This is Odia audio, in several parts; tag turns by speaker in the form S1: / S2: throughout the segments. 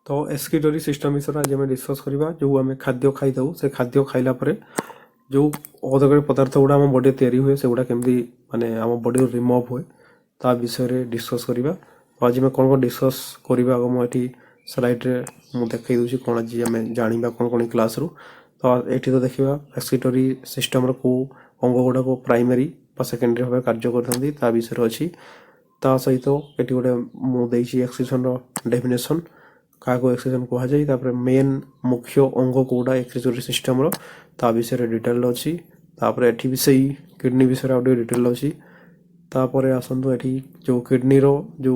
S1: तो एक्सक्रीटरी सिस्टम विषय आज आम डिस्कस करवा जो आम खाद्य खाई से खाद्य खाइला जो अदरकारी पदार्थ गुड़ा आम बॉडी तैयारी हुए से गुड़ा केमती माने आम बॉडी रिमूव हुए ता विषय डिस्कस करवा। तो आज कौन कौन डिस्कस करवा मुझे स्लाइड रे मुझे देखई दूसरी कौन आज आम जाना कौन कौन क्लास रू। तो ये तो देखा एक्सक्रीटरी सिस्टम को अंग गुड़ा को प्राइमरी सेकेंडरी भाव कार्य करता विषय अच्छी ता सहित ये गोटे मुझे एक्सक्रीशन डेफिनेशन क्या एक्सक्रीशन कहुए मेन मुख्य अंग कौटा एक्सक्रीटरी सिस्टम ता विषय डिटेल अच्छी ये भी सही किडनी विषय आउट डिटेल अच्छी तापर आसतु ये जो किडनी जो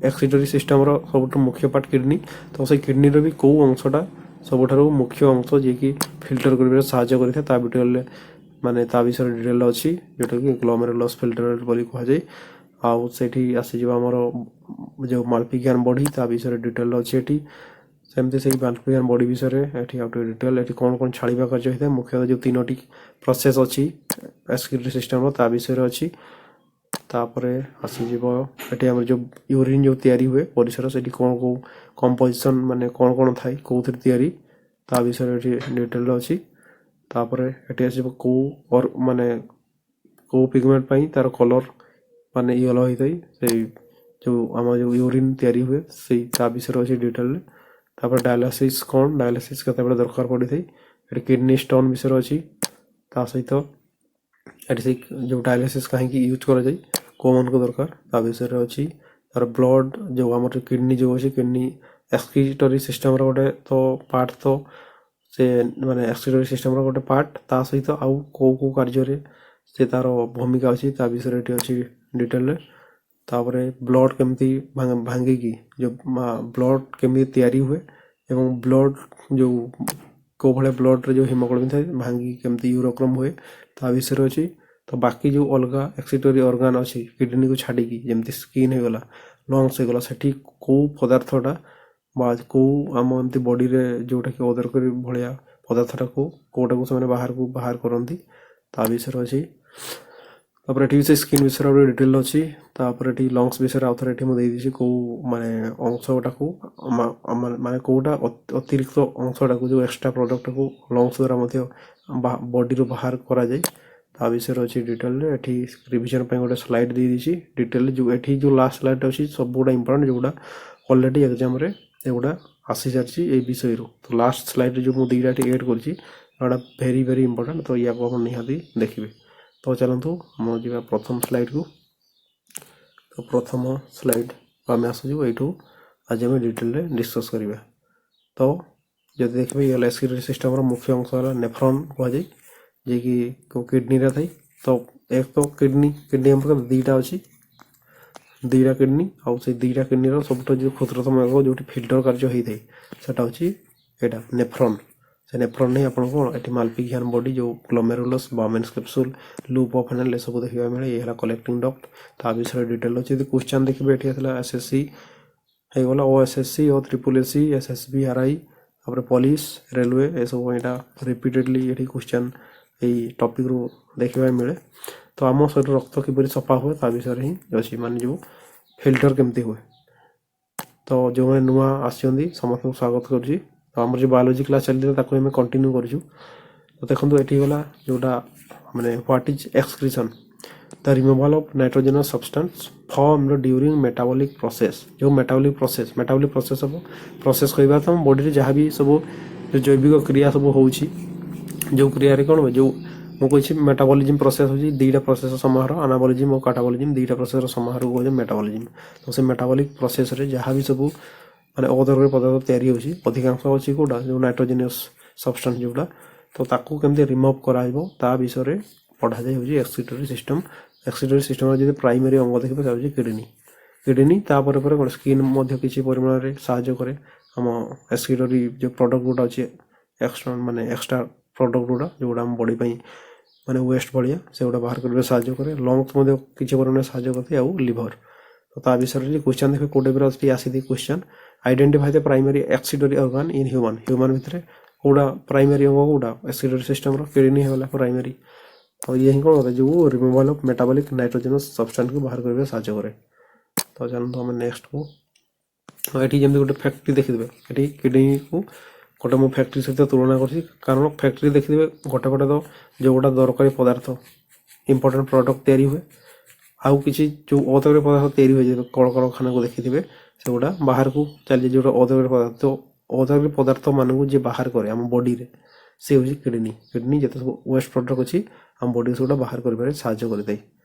S1: एक्सक्रीटरी सिस्टम सब मुख्य पार्ट किडनी तो से किडनी भी कौ अंशटा सबुठ मुख्य अंश जी की फिल्टर कर साहय कर माने ता विषय डिटेल अच्छी जोटा कि ग्लोमेरुलस फिल्टर बोली कहुए आउ से आसीज आमर जो माल्पिगियन बॉडी ता विषय डिटेल अच्छी ये सेमती से माल्पिगियन बॉडी विषय ये आउट डिटेल ये कौन कौन छाड़ा कार्य होता है मुख्यतः जो तीनोटी प्रोसेस अच्छी एक्सक्रीटरी सिस्टम ता विषय अच्छी तापरे आसीज ये आम जो यूरिन जो तैयारी हुए परिसर से कौन कौ कंपोजिशन माने कौन कौन थाई कौ तैयारी ता विषय डिटेल अच्छी तापरे ये आसो कौ और माने कौ पिगमेंट पाई तार कलर माने येलो होता है से जो आम जो यूरिन तैयारी हुए से ता विषय अच्छी डिटेल तापर डायलिसिस कौन डायलिसिस केते बेले दरकार पड़ी थी ये किडनी स्टोन विषय अच्छी ता सहित ये जो डायलिसिस कहीं यूज कर जाए कौ मन को दरकार ता विषय अच्छी तार ब्लड जो आम किडनी जो अच्छी किडनी एक्सक्रीटरी सिस्टम गोटे तो पार्ट तो से माने एक्सक्रीटरी सिस्टम गोटे पार्ट ता सहित आउ कौ कौ कार्य से तार भूमिका अच्छी ता विषय अच्छी डिटेल तापरे ब्लड केमती भांगिकी जो ब्लड केमती तैयारी हुए एवं ब्लड जो कौ भाया ब्लड रे जो हिमोग्लोबिन था भांगी केमती यूरोक्रम हुए ता विषय अच्छी। तो बाकी जो अलग एक्सक्रीटरी ऑर्गन अच्छी किडनी को छाड़ी जमती स्किन हो गला लंग्स हो गला सेठी कौ पदार्थटा कौ आम एमती बॉडी रे जोटा कि अदरकारी भाया पदार्थटा को कौटा को बाहर करती ता विषय अच्छी। तापर ये से स्किन विषय डिटेल अच्छी तापर ये लंग्स विषय आउ थे मुझे कौ माने अंशटा को माने कौटा अतिरिक्त अंशटा को जो एक्सट्रा प्रोडक्ट को लंग्स द्वारा बॉडी रू बाहर करा जाए ता विषय अच्छी डिटेल ये रिविजन गोटे स्लाइड दे दी डिटेल जो ये जो लास्ट स्लाइड अच्छी सब गुड़ा इंपोर्टेंट जोड़ा ऑलरेडी एग्जाम रे एगुड़ा आसी सारी विषय तो लास्ट स्लाइड जो मुझे दुईटा एड कर भेरी भेरी इंपोर्टेंट तो या निहाती देखिए। तो चलतु मुझे प्रथम स्लाइड को तो प्रथम स्लाइड आम आसू यू आज आम डिटेल डिस्कस करवा। तो जब देखिए ये एक्सक्रीटरी सिस्टम मुख्य अंश है नेफ्रॉन कहुए जी कि किडनी रे थी तो एक तो किडनी किडनी हम दुईटा अच्छी दुईटा किडनी आउ से दुईटा किडनी सब जो क्षुद्रतम जो फिल्टर कार्य होता है सेटा हूँ यहाँ नेफ्रॉन से नेफ्रॉन नहीं आपको कौन ये माल्पिगियन बॉडी जो glomerulus Bowman's capsule loop of final ये सब देखा मिले ये कलेक्टिंग डक्ट ता विषय डिटेल अच्छी क्वेश्चन देखिए ये एसएससी होगा ओएसएससी और ट्रिपल एसएसबी आरआई तापर पुलिस रेलवे ये सब यहाँ रिपीटेडली ये क्वेश्चन यही टॉपिक रू देखा मिले। तो आम शरीर रक्त किपर सफा हुए ता विषय ही अच्छी माने जो फिल्टर केमती हुए। तो जो मैंने नुआ आसछंती समस्त को स्वागत करुँची। तो आम जो बायोलॉजी क्लास चलती है कंटिन्यू करूँ। तो देखो ये गला जोटा माने what is excretion the removal of nitrogenous substance form during metabolic process जो मेटाबॉलिक प्रोसेस सब प्रोसेस कहवा तो बॉडी रे जहाँ भी सब जैविक क्रिया सब हो जो क्रिया कौन जो मुझे मेटाबॉलिज्म प्रोसेस होची दुईटा प्रोसेस समाहार अनाबॉलिज्म और काटाबॉलिज्म दुईटा प्रोसेस समाहार को मेटाबॉलिज्म। तो से मेटाबॉलिक प्रोसेस रे जहाँ भी सब माने अदरकारी पदार्थ तैयारी होची अधिकांश अच्छी कौटा जो नाइट्रोजनियस सब्सटेंस जोटा तो ताकू केमती रिमूव कराइबो ता विषय पढ़ा जाए होची एक्सक्रीटरी सिस्टम। एक्सक्रीटरी सिस्टम जो प्राइमरी अंग देखिए से होची किडनी किडनी तापर पर स्किन मध्य किसी परिमाण रे सहायता करे हम एक्सक्रीटरी जो प्रोडक्ट गुड़ा अच्छी एक्सट्रा माने एक्सट्रा प्रोडक्ट गुड़ा जोड़ा हम बॉडी पाई माने वेस्ट भाया से गुड़ा बाहर कर साहय करे लंग्स किसी परिमाण साहय करते आउ लिवर। तो ता विषय क्वेश्चन देखिए कोटे भी आसी question identify the primary excretory organ in human भितर कौटा प्राइमरी अंग कौटा एक्सक्रीटरी सिस्टम किडनी होगा प्राइमरी। तो ये कौन होता है जो removal of metabolic nitrogenous substance को बाहर कर साहय करे। तो चलते हम नेक्स्ट को ଏଠି ଯେମିତି ଗୋଟେ ଫ୍ୟାକ୍ଟ୍ରି ଦେଖିଦେବେ, ଏଠି କିଡ଼ନୀକୁ ଗୋଟେ ମୁଁ ଫ୍ୟାକ୍ଟ୍ରି ସହିତ ତୁଳନା କରୁଛି, କାରଣ ଫ୍ୟାକ୍ଟ୍ରି ଦେଖିଦେବେ ଗୋଟେ ଗୋଟେ ତ ଯେଉଁଗୁଡ଼ା ଦରକାରୀ ପଦାର୍ଥ ଇମ୍ପୋର୍ଟାଣ୍ଟ ପ୍ରଡ଼କ୍ଟ ତିଆରି ହୁଏ, ଆଉ କିଛି ଯେଉଁ ଅଦରକାରୀ ପଦାର୍ଥ ତିଆରି ହୁଏ, ଯେହେତୁ କଳକାରଖାନାକୁ ଦେଖିଥିବେ ସେଗୁଡ଼ା ବାହାରକୁ ଚାଲିଯାଏ, ଯେଉଁଟା ଅଦରକାରୀ ପଦାର୍ଥ। ଅଦରକାରୀ ପଦାର୍ଥ ମାନଙ୍କୁ ଯିଏ ବାହାର କରେ ଆମ ବଡ଼ିରେ ସେ ହେଉଛି କିଡ଼ନୀ। କିଡ଼ନୀ ଯେତେ ସବୁ ୱେଷ୍ଟ ପ୍ରଡ଼କ୍ଟ ଅଛି ଆମ ବଡ଼ିକୁ ସେଗୁଡ଼ା ବାହାର କରିବାରେ ସାହାଯ୍ୟ କରିଥାଏ।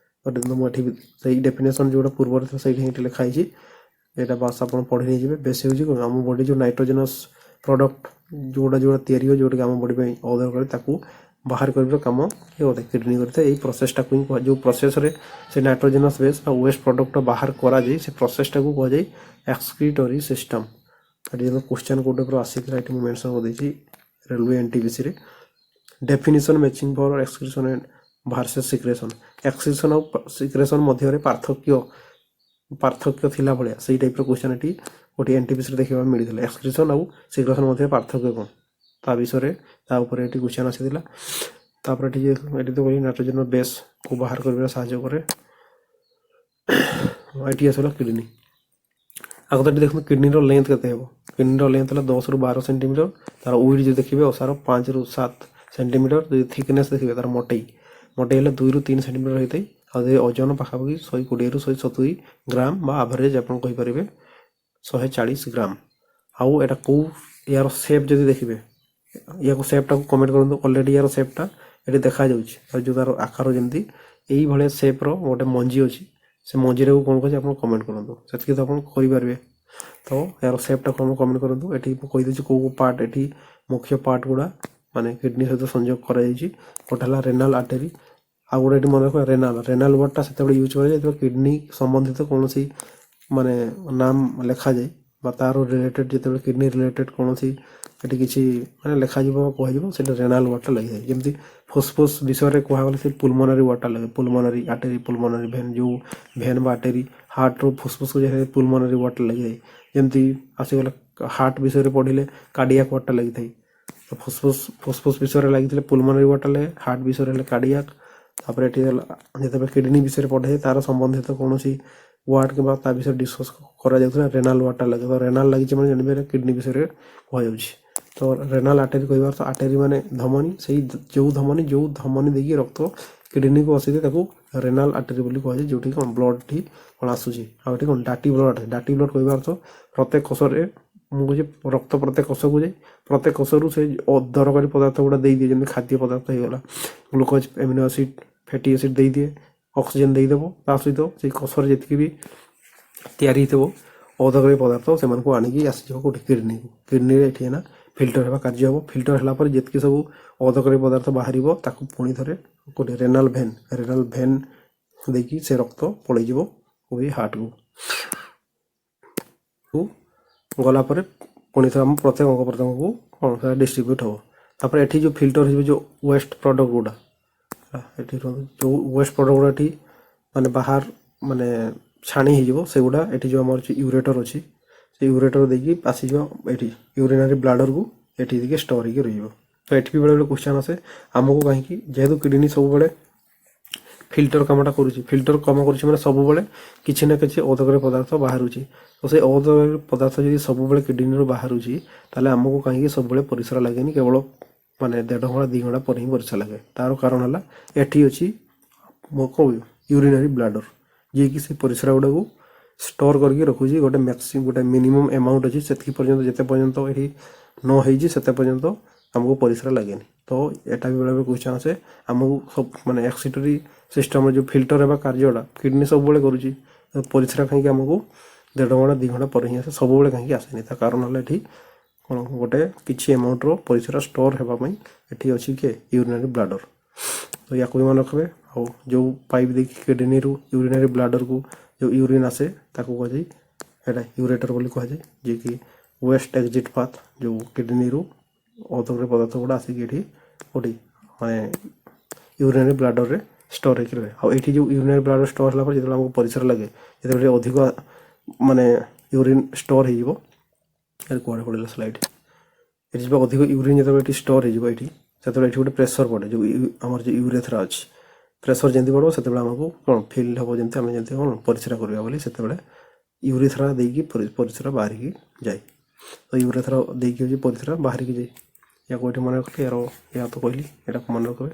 S1: କିନ୍ତୁ ମୁଁ ଏଠି ସେଇ ଡେଫିନେସନ୍ ଯେଉଁଟା ପୂର୍ବରୁ ଥିଲା ସେଇଠି ଏଠି ଲେଖା ହେଇଛି, ଏଇଟା ବାସ୍ ଆପଣ ପଢ଼ି ନେଇଯିବେ। ବେଶୀ ହେଉଛି ଆମ ବଡ଼ି ଯେଉଁ ନାଇଟ୍ରୋଜେନସ୍ ପ୍ରଡ଼କ୍ଟ ଯେଉଁଟା ତିଆରି ହୁଏ, ଯେଉଁଟାକି ଆମ ବଡ଼ି ପାଇଁ ଅଦରକାରୀ, ତାକୁ ବାହାର କରିବାର କାମ କିଏ କରିଥାଏ? କିଡ଼ନୀ କରିଥାଏ। ଏଇ ପ୍ରୋସେସଟାକୁ ହିଁ ଯେଉଁ ପ୍ରୋସେସରେ ସେ ନାଇଟ୍ରୋଜେନସ୍ ବେସ୍ ଆଉ ୱେଷ୍ଟ ପ୍ରଡ଼କ୍ଟ ବାହାର କରାଯାଏ, ସେ ପ୍ରୋସେସଟାକୁ କୁହାଯାଏ ଏକ୍ସକ୍ରିଟୋରୀ ସିଷ୍ଟମ୍। ଏଠି ଯେମିତି କ୍ୱେଶ୍ଚନ୍ କୋଉ ଟାଇପ୍ର ଆସିଥିଲା ଏଠି ମୁଁ ମେନସନ୍ କରିଦେଇଛି ରେଲୱେ ଏନ୍ଟିପିସିରେ। Definition matching for excretion and versus secretion. Excretion ଆଉ ସିକ୍ରେସନ୍ ମଧ୍ୟରେ ପାର୍ଥକ୍ୟ ଥିଲା ଭଳିଆ ସେଇ ଟାଇପ୍ର କ୍ୱେଶ୍ଚନ୍ ଏଠି ଗୋଟେ ଏନ୍ଟିପିସିରେ ଦେଖିବାକୁ ମିଳିଥିଲା। ଏକ୍ସକ୍ରିସନ୍ ଆଉ ସିକ୍ରେସନ୍ ମଧ୍ୟରେ ପାର୍ଥକ୍ୟ କ'ଣ, ତା ବିଷୟରେ ତା ଉପରେ ଏଠି କ୍ୱେଶ୍ଚନ୍ ଆସିଥିଲା। ତାପରେ ଏଠି ତ କହିଲି ନାଇଟ୍ରୋଜେନ୍ ବେସ୍କୁ ବାହାର କରିବାରେ ସାହାଯ୍ୟ କରେ। ଏଠି ଆସିଲା କିଡ଼ନୀ। ଆଗ ଏଠି ଦେଖନ୍ତୁ କିଡ଼ନୀର ଲେନ୍ଥ କେତେ ହେବ? କିଡ଼ନୀର ଲେନ୍ଥ ହେଲା 10ରୁ 12 ସେଣ୍ଟିମିଟର। ତାର ୱିଡ୍ ଯଦି ଦେଖିବେ ଓସାର 5ରୁ 7 ସେଣ୍ଟିମିଟର। ଯଦି ଥିକନେସ୍ ଦେଖିବେ ତାର ମୋଟେଇ ହେଲେ 2ରୁ 3 ସେଣ୍ଟିମିଟର ହେଇଥାଏ। ଆଉ ଯଦି ଓଜନ ପାଖାପାଖି 120ରୁ 170 ଗ୍ରାମ ବା ଆଭରେଜ ଆପଣ କହିପାରିବେ 140 ଗ୍ରାମ। ଆଉ ଏଇଟା କେଉଁ ୟାର ସେପ୍ ଯଦି ଦେଖିବେ, ୟାକୁ ସେପ୍ଟାକୁ କମେଣ୍ଟ କରନ୍ତୁ। ଅଲରେଡ଼ି ୟାର ସେପ୍ଟା ଏଠି ଦେଖାଯାଉଛି, ଆଉ ଯେଉଁ ତାର ଆକାର ଯେମିତି ଏଇଭଳିଆ ସେପ୍ର ଗୋଟେ ମଞ୍ଜି ଅଛି, ସେ ମଞ୍ଜିଟାକୁ କ'ଣ କହୁଛି ଆପଣ କମେଣ୍ଟ କରନ୍ତୁ। ସେତିକି ତ ଆପଣ କରିପାରିବେ। ତ ଏହାର ସେପ୍ଟାକୁ ଆପଣ କମେଣ୍ଟ କରନ୍ତୁ। ଏଠି ମୁଁ କହିଦେଉଛି କେଉଁ ପାର୍ଟ, ଏଠି ମୁଖ୍ୟ ପାର୍ଟ ଗୁଡ଼ା ମାନେ କିଡ଼ନୀ ସହିତ ସଂଯୋଗ କରାଯାଇଛି। ଗୋଟେ ହେଲା ରେନାଲ୍ ଆର୍ଟେରୀ, ଆଉ ଗୋଟେ ଏଠି ମନେ ରଖିବା ରେନାଲ୍ ୱାର୍ଡ଼ଟା ସେତେବେଳେ ୟୁଜ୍ କରାଯାଏ ଯେତେବେଳେ କିଡ଼ନୀ ସମ୍ବନ୍ଧିତ କୌଣସି ମାନେ ନାମ ଲେଖାଯାଏ ବା ତାର ରିଲେଟେଡ୍, ଯେତେବେଳେ କିଡ଼ନୀ ରିଲେଟେଡ୍ କୌଣସି ଏଠି କିଛି ମାନେ ଲେଖାଯିବ ବା କୁହାଯିବ, ସେଇଟା ରେନାଲ୍ ୱାର୍ଡ଼ଟା ଲାଗିଥାଏ। ଯେମିତି ଫୁସ୍ଫୁସ୍ ବିଷୟରେ କୁହାଗଲେ ସେ ପୁଲମୋନାରୀ ୱାର୍ଡ଼ଟା ଲାଗେ, ପୁଲମୋନାରୀ ଆର୍ଟେରୀ, ପୁଲମୋନାରୀ ଭେନ୍, ଯେଉଁ ଭେନ୍ ବା ଆର୍ଟେରୀ ହାର୍ଟରୁ ଫୁସ୍ଫୁସ୍କୁ ଯାଇଥାଏ ପୁଲମୋନାରୀ ୱାର୍ଡ଼ଟା ଲାଗିଥାଏ। ଯେମିତି ଆସିଗଲା ହାର୍ଟ ବିଷୟରେ ପଢ଼ିଲେ କାର୍ଡ଼ିଆକ୍ ୱାର୍ଡ଼ଟା ଲାଗିଥାଏ। ତ ଫୁସ୍ଫୁସ୍ ବିଷୟରେ ଲାଗିଥିଲେ ପୁଲମୋନାରୀ ୱାର୍ଡ଼ଟା ଲାଗେ, ହାର୍ଟ ବିଷୟରେ ହେଲେ କାର୍ଡ଼ିଆକ୍। ତାପରେ ଏଠି ହେଲା ଯେତେବେଳେ କିଡ଼ନୀ ବିଷୟରେ ପଢ଼େ ତାର ସମ୍ବନ୍ଧିତ କୌଣସି ୱାର୍ଡ଼ କିମ୍ବା ତା ବିଷୟରେ ଡିସ୍କସ୍ କରାଯାଉଥିଲା, ରେନାଲ୍ ୱାର୍ଡ଼ଟା ଲାଗେ। ତ ରେନାଲ୍ ଲାଗିଛି ମାନେ ଜାଣିପାରିବେ କିଡ଼ନୀ ବିଷୟରେ କୁହାଯାଉଛି। ତ ରେନାଲ୍ ଆର୍ଟେରୀ କହିବାର ତ ଆର୍ଟେରୀ ମାନେ ଧମନୀ, ସେଇ ଯେଉଁ ଧମନୀ ଦେଇକି ରକ୍ତ କିଡ଼ନୀକୁ ଆସିଥାଏ ତାକୁ ରେନାଲ୍ ଆର୍ଟେରୀ ବୋଲି କୁହାଯାଏ, ଯେଉଁଠି କ'ଣ ବ୍ଲଡ଼ଟି କ'ଣ ଆସୁଛି। ଆଉ ଏଠି କ'ଣ ଡାଟି ବ୍ଲଡ଼ କହିବାର ଅର୍ଥ ପ୍ରତ୍ୟେକ କୋଷରେ, ମୁଁ କହୁଛି ରକ୍ତ ପ୍ରତ୍ୟେକ କୋଷକୁ ଯାଏ, ପ୍ରତ୍ୟେକ କୋଷରୁ ସେ ଅଦରକାରୀ ପଦାର୍ଥ ଗୁଡ଼ା ଦେଇଦିଏ। ଯେମିତି ଖାଦ୍ୟ ପଦାର୍ଥ ହେଇଗଲା, glucose, amino acid, fatty acid ଦେଇଦିଏ, ଅକ୍ସିଜେନ୍ ଦେଇଦେବ। ତା ସହିତ ସେଇ କୋଷରେ ଯେତିକି ବି ତିଆରି ହେଇଥିବ ଅଦରକାରୀ ପଦାର୍ଥ ସେମାନଙ୍କୁ ଆଣିକି ଆସିଯିବ କେଉଁଠି? କିଡ଼ନୀକୁ। କିଡ଼ନୀରେ ଏଠି ନା ଫିଲ୍ଟର ହେବା କାର୍ଯ୍ୟ ହେବ। ଫିଲ୍ଟର ହେଲା ପରେ ଯେତିକି ସବୁ ଅଦରକାରୀ ପଦାର୍ଥ ବାହାରିବ ତାକୁ ପୁଣି ଥରେ କେଉଁଠି ରେନାଲ୍ ଭେନ୍ ଦେଇକି ସେ ରକ୍ତ ପଳେଇଯିବ କୋଉଠି? ହାର୍ଟକୁ ଗଲା ପରେ ପୁଣି ଥରେ ଆମ ପ୍ରତ୍ୟେକ ଅଙ୍ଗ ପ୍ରତ୍ୟଙ୍ଗକୁ କ'ଣ ସେଟା ଡିଷ୍ଟ୍ରିବ୍ୟୁଟ୍ ହେବ। ତାପରେ ଏଠି ଯେଉଁ ଫିଲ୍ଟର ହେଇଯିବ ଯେଉଁ ୱେଷ୍ଟ ପ୍ରଡ଼କ୍ଟ ଗୁଡ଼ା, ଏଠି ଯେଉଁ ୱେଷ୍ଟ ପ୍ରଡ଼କ୍ଟ ଗୁଡ଼ା ଏଠି ମାନେ ବାହାର ମାନେ ଛାଣି ହେଇଯିବ, ସେଗୁଡ଼ା ଏଠି ଯେଉଁ ଆମର ୟୁରେଟର ଅଛି, ସେ ୟୁରେଟର ଦେଇକି ଆସିଯିବ ଏଠି ୟୁରିନାରୀ ବ୍ଲାଡରକୁ, ଏଠି ଦେଇକି ଷ୍ଟୋର ହେଇକି ରହିଯିବ। ତ ଏଠି ବି ବେଳେବେଳେ କ୍ୱେଶ୍ଚନ୍ ଆସେ ଆମକୁ କାହିଁକି, ଯେହେତୁ କିଡ଼ନୀ ସବୁବେଳେ ଫିଲ୍ଟର କାମଟା କରୁଛି, ଫିଲ୍ଟର କାମ କରୁଛି ମାନେ ସବୁବେଳେ କିଛି ନା କିଛି ଅଦରକାରୀ ପଦାର୍ଥ ବାହାରୁଛି। ତ ସେଇ ଅଦରକାରୀ ପଦାର୍ଥ ଯଦି ସବୁବେଳେ କିଡ଼ନୀରୁ ବାହାରୁଛି, ତାହେଲେ ଆମକୁ କାହିଁକି ସବୁବେଳେ ପରିସ୍ରା ଲାଗେନି, କେବଳ ମାନେ 1.5 ଘଣ୍ଟା 2 ଘଣ୍ଟା ପରେ ହିଁ ପରିସ୍ରା ଲାଗେ? ତାର କାରଣ ହେଲା ଏଠି ଅଛି ୟୁରିନାରୀ ବ୍ଲାଡର, ଯିଏକି ସେ ପରିସ୍ରା ଗୁଡ଼ାକୁ ଷ୍ଟୋର କରିକି ରଖୁଛି। ଗୋଟେ ମିନିମମ୍ ଆମାଉଣ୍ଟ ଅଛି, ସେତିକି ପର୍ଯ୍ୟନ୍ତ ଯେତେ ପର୍ଯ୍ୟନ୍ତ ଏଠି ନ ହେଇଛି ସେତେ ପର୍ଯ୍ୟନ୍ତ ଆମକୁ ପରିସ୍ରା ଲାଗେନି। ତ ଏଟା ବି ବେଳେବେଳେ କ୍ୱେଶ୍ଚନ୍ ଆସେ ଆମକୁ ମାନେ ଏକ୍ସକ୍ରିଟୋରୀ ସିଷ୍ଟମରେ ଯେଉଁ ଫିଲ୍ଟର ହେବା କାର୍ଯ୍ୟଟା କିଡ଼ନୀ ସବୁବେଳେ କରୁଛି, ପରିସ୍ରା କାହିଁକି ଆମକୁ 1.5 ଘଣ୍ଟା 2 ଘଣ୍ଟା ପରେ ହିଁ ଆସେ, ସବୁବେଳେ କାହିଁକି ଆସେନି? ତା କାରଣ ହେଲା ଏଠି କ'ଣ ଗୋଟେ କିଛି ଆମାଉଣ୍ଟର ପରିସ୍ରା ଷ୍ଟୋର ହେବା ପାଇଁ ଏଠି ଅଛି କିଏ? Urinary bladder. ତ ୟାକୁ ବି ମନେ ରଖିବେ। ଆଉ ଯେଉଁ ପାଇପ୍ ଦେଇକି କିଡ଼ନୀରୁ ୟୁରିନାରୀ ବ୍ଲାଡରକୁ ଯେଉଁ ୟୁରିନ୍ ଆସେ ତାକୁ କୁହାଯାଏ ଏଇଟା ୟୁରେଟର ବୋଲି କୁହାଯାଏ, ଯିଏକି ୱେଷ୍ଟ ଏକ୍ଜିଟ୍ ପାଥ୍, ଯେଉଁ କିଡ଼ନୀରୁ ଅଦରକାରୀ ପଦାର୍ଥ ଗୁଡ଼ା ଆସିକି ଏଠି କେଉଁଠି ମାନେ ୟୁରିନାରୀ ବ୍ଲାଡରରେ ଷ୍ଟୋର ହେଇକି ରହେ। ଆଉ ଏଠି ଯେଉଁ ୟୁରିନାରୀ ବ୍ଲାଡର ଷ୍ଟୋର ହେଲା ପରେ ଯେତେବେଳେ ଆମକୁ ପରିସ୍ରା ଲାଗେ, ଯେତେବେଳେ ଅଧିକ ମାନେ ୟୁରିନ୍ ଷ୍ଟୋର ହେଇଯିବ, କୁଆଡ଼େ ପଡ଼ିଲା ସ୍ଲାଇଡ୍, ଏଠି ଯିବ ଅଧିକ ୟୁରିନ୍ ଯେତେବେଳେ ଏଠି ଷ୍ଟୋର ହେଇଯିବ ଏଠି, ସେତେବେଳେ ଏଠି ଗୋଟେ ପ୍ରେସର ପଡ଼େ, ଯେଉଁ ଆମର ଯେଉଁ ୟୁରେଥ୍ରା ଅଛି, ପ୍ରେସର ଯେମିତି ପଡ଼ିବ ସେତେବେଳେ ଆମକୁ କ'ଣ ଫିଲ୍ ହେବ ଯେମିତି ଆମେ ଯେମିତି କ'ଣ ପରିସ୍ରା କରିବା ବୋଲି ସେତେବେଳେ ୟୁରେଥ୍ରା ଦେଇକି ପରିସ୍ରା ବାହାରିକି ଯାଏ। ତ ୟୁରେଥ୍ରା ଦେଇକି ହେଉଛି ପରିସ୍ରା ବାହାରିକି ଯାଏ। ୟାକୁ ଏଠି ମନେ ରଖିଲି, ୟା ତ କହିଲି, ଏଟାକୁ ମନେ ରଖିବେ।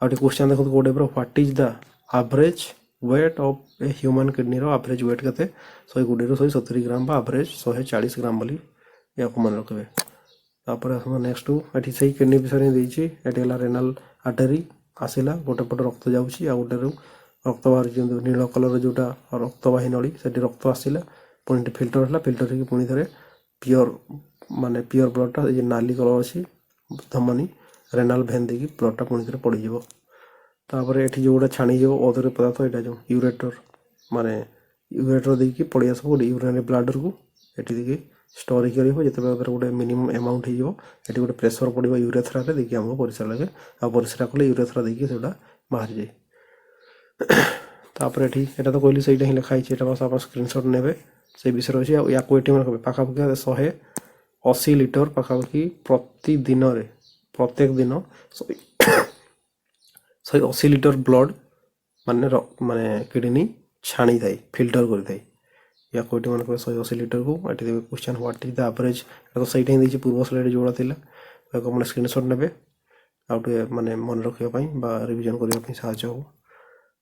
S1: ଆଉ ଏଠି କ୍ୱେଶ୍ଚନ୍ ଦେଖନ୍ତୁ କୋଉ ଟାଇପ୍ର, what is the average weight of a human କିଡ଼ନୀର ଆଭରେଜ୍ ୱେଟ୍ କେତେ? 120 ରୁ 170 ଗ୍ରାମ ବା ଆଭରେଜ୍ 140 ଗ୍ରାମ ବୋଲି ୟାକୁ ମନେ ରଖିବେ। ତାପରେ ଆସନ୍ତୁ ନେକ୍ସଟ, ଏଠି ସେଇ କିଡ଼ନୀ ବିଷୟରେ ହିଁ ଦେଇଛି। ଏଠି ହେଲା ରେନାଲ ଆର୍ଟେରୀ ଆସିଲା, ଗୋଟେ ପଟେ ରକ୍ତ ଯାଉଛି, ଆଉ ଗୋଟେରୁ ରକ୍ତ ବାହାରୁଛି, ଯେମିତି ନୀଳ କଲର ଯେଉଁଟା ରକ୍ତବାହୀ ନଳୀ, ସେଠି ରକ୍ତ ଆସିଲା, ପୁଣି ଏଠି ଫିଲ୍ଟର ହେଲା, ଫିଲ୍ଟର ହେଇକି ପୁଣି ଥରେ ପିଓର ବ୍ଲଡ଼ଟା ଏ ନାଲି କଲର ଅଛି ଧମନୀ ରେନାଲ ଭେନ୍ ଦେଇକି ବ୍ଲଡ଼ଟା ପୁଣି ଥରେ ପଡ଼ିଯିବ। ତାପରେ ଏଠି ଯେଉଁଗୁଡ଼ା ଛାଣିଯିବ ଅଦରକାରୀ ପଦାର୍ଥ, ଏଇଟା ଯେଉଁ ୟୁରେଟର ଦେଇକି ପଳେଇ ଆସିବ ଗୋଟେ ୟୁରିନାରୀ ବ୍ଲାଡରକୁ, ଏଠି ଦେଇକି ଷ୍ଟୋର ହେଇକି ରହିବ। ଯେତେବେଳେ ଗୋଟେ ମିନିମମ୍ ଆମାଉଣ୍ଟ ହେଇଯିବ, ଏଠି ଗୋଟେ ପ୍ରେସର ପଡ଼ିବ ୟୁରେଥ୍ରାରେ, ଦେଇକି ଆମକୁ ପରିସ୍ରା ଲାଗେ, ଆଉ ପରିସ୍ରା କଲେ ୟୁରେଥ୍ରା ଦେଇକି ସେଟା ବାହାରିଯାଏ। ତାପରେ ଏଠି ଏଟା ତ କହିଲି, ସେଇଟା ହିଁ ଲେଖା ହେଇଛି, ଏଟା ବାସ୍ ଆପଣ ସ୍କ୍ରିନସଟ୍ ନେବେ, ସେଇ ବିଷୟରେ ଅଛି। ଆଉ ୟାକୁ ଏଠି ମାନେ ପାଖାପାଖି 180 ଲିଟର ପାଖାପାଖି ପ୍ରତିଦିନରେ, ପ୍ରତ୍ୟେକ ଦିନ 180 ଲିଟର ବ୍ଲଡ଼ ମାନେ କିଡ଼ନୀ ଛାଣିଥାଏ, ଫିଲ୍ଟର କରିଥାଏ। ୟାକୁ ଏଠି ମନେ କରିବେ 180 ଲିଟରକୁ। ଏଠି ଦେବେ question, what is the average, ଏଟା ତ ସେଇଟା ହିଁ ଦେଇଛି ପୂର୍ବ ସ୍ଲାଇଡ଼୍ ଯେଉଁଟା ଥିଲା। ୟାକୁ ମାନେ ସ୍କ୍ରିନସଟ୍ ନେବେ, ଆଉ ଟିକେ ମାନେ ମନେ ରଖିବା ପାଇଁ ବା ରିଭିଜନ୍ କରିବା ପାଇଁ ସାହାଯ୍ୟ ହେବ।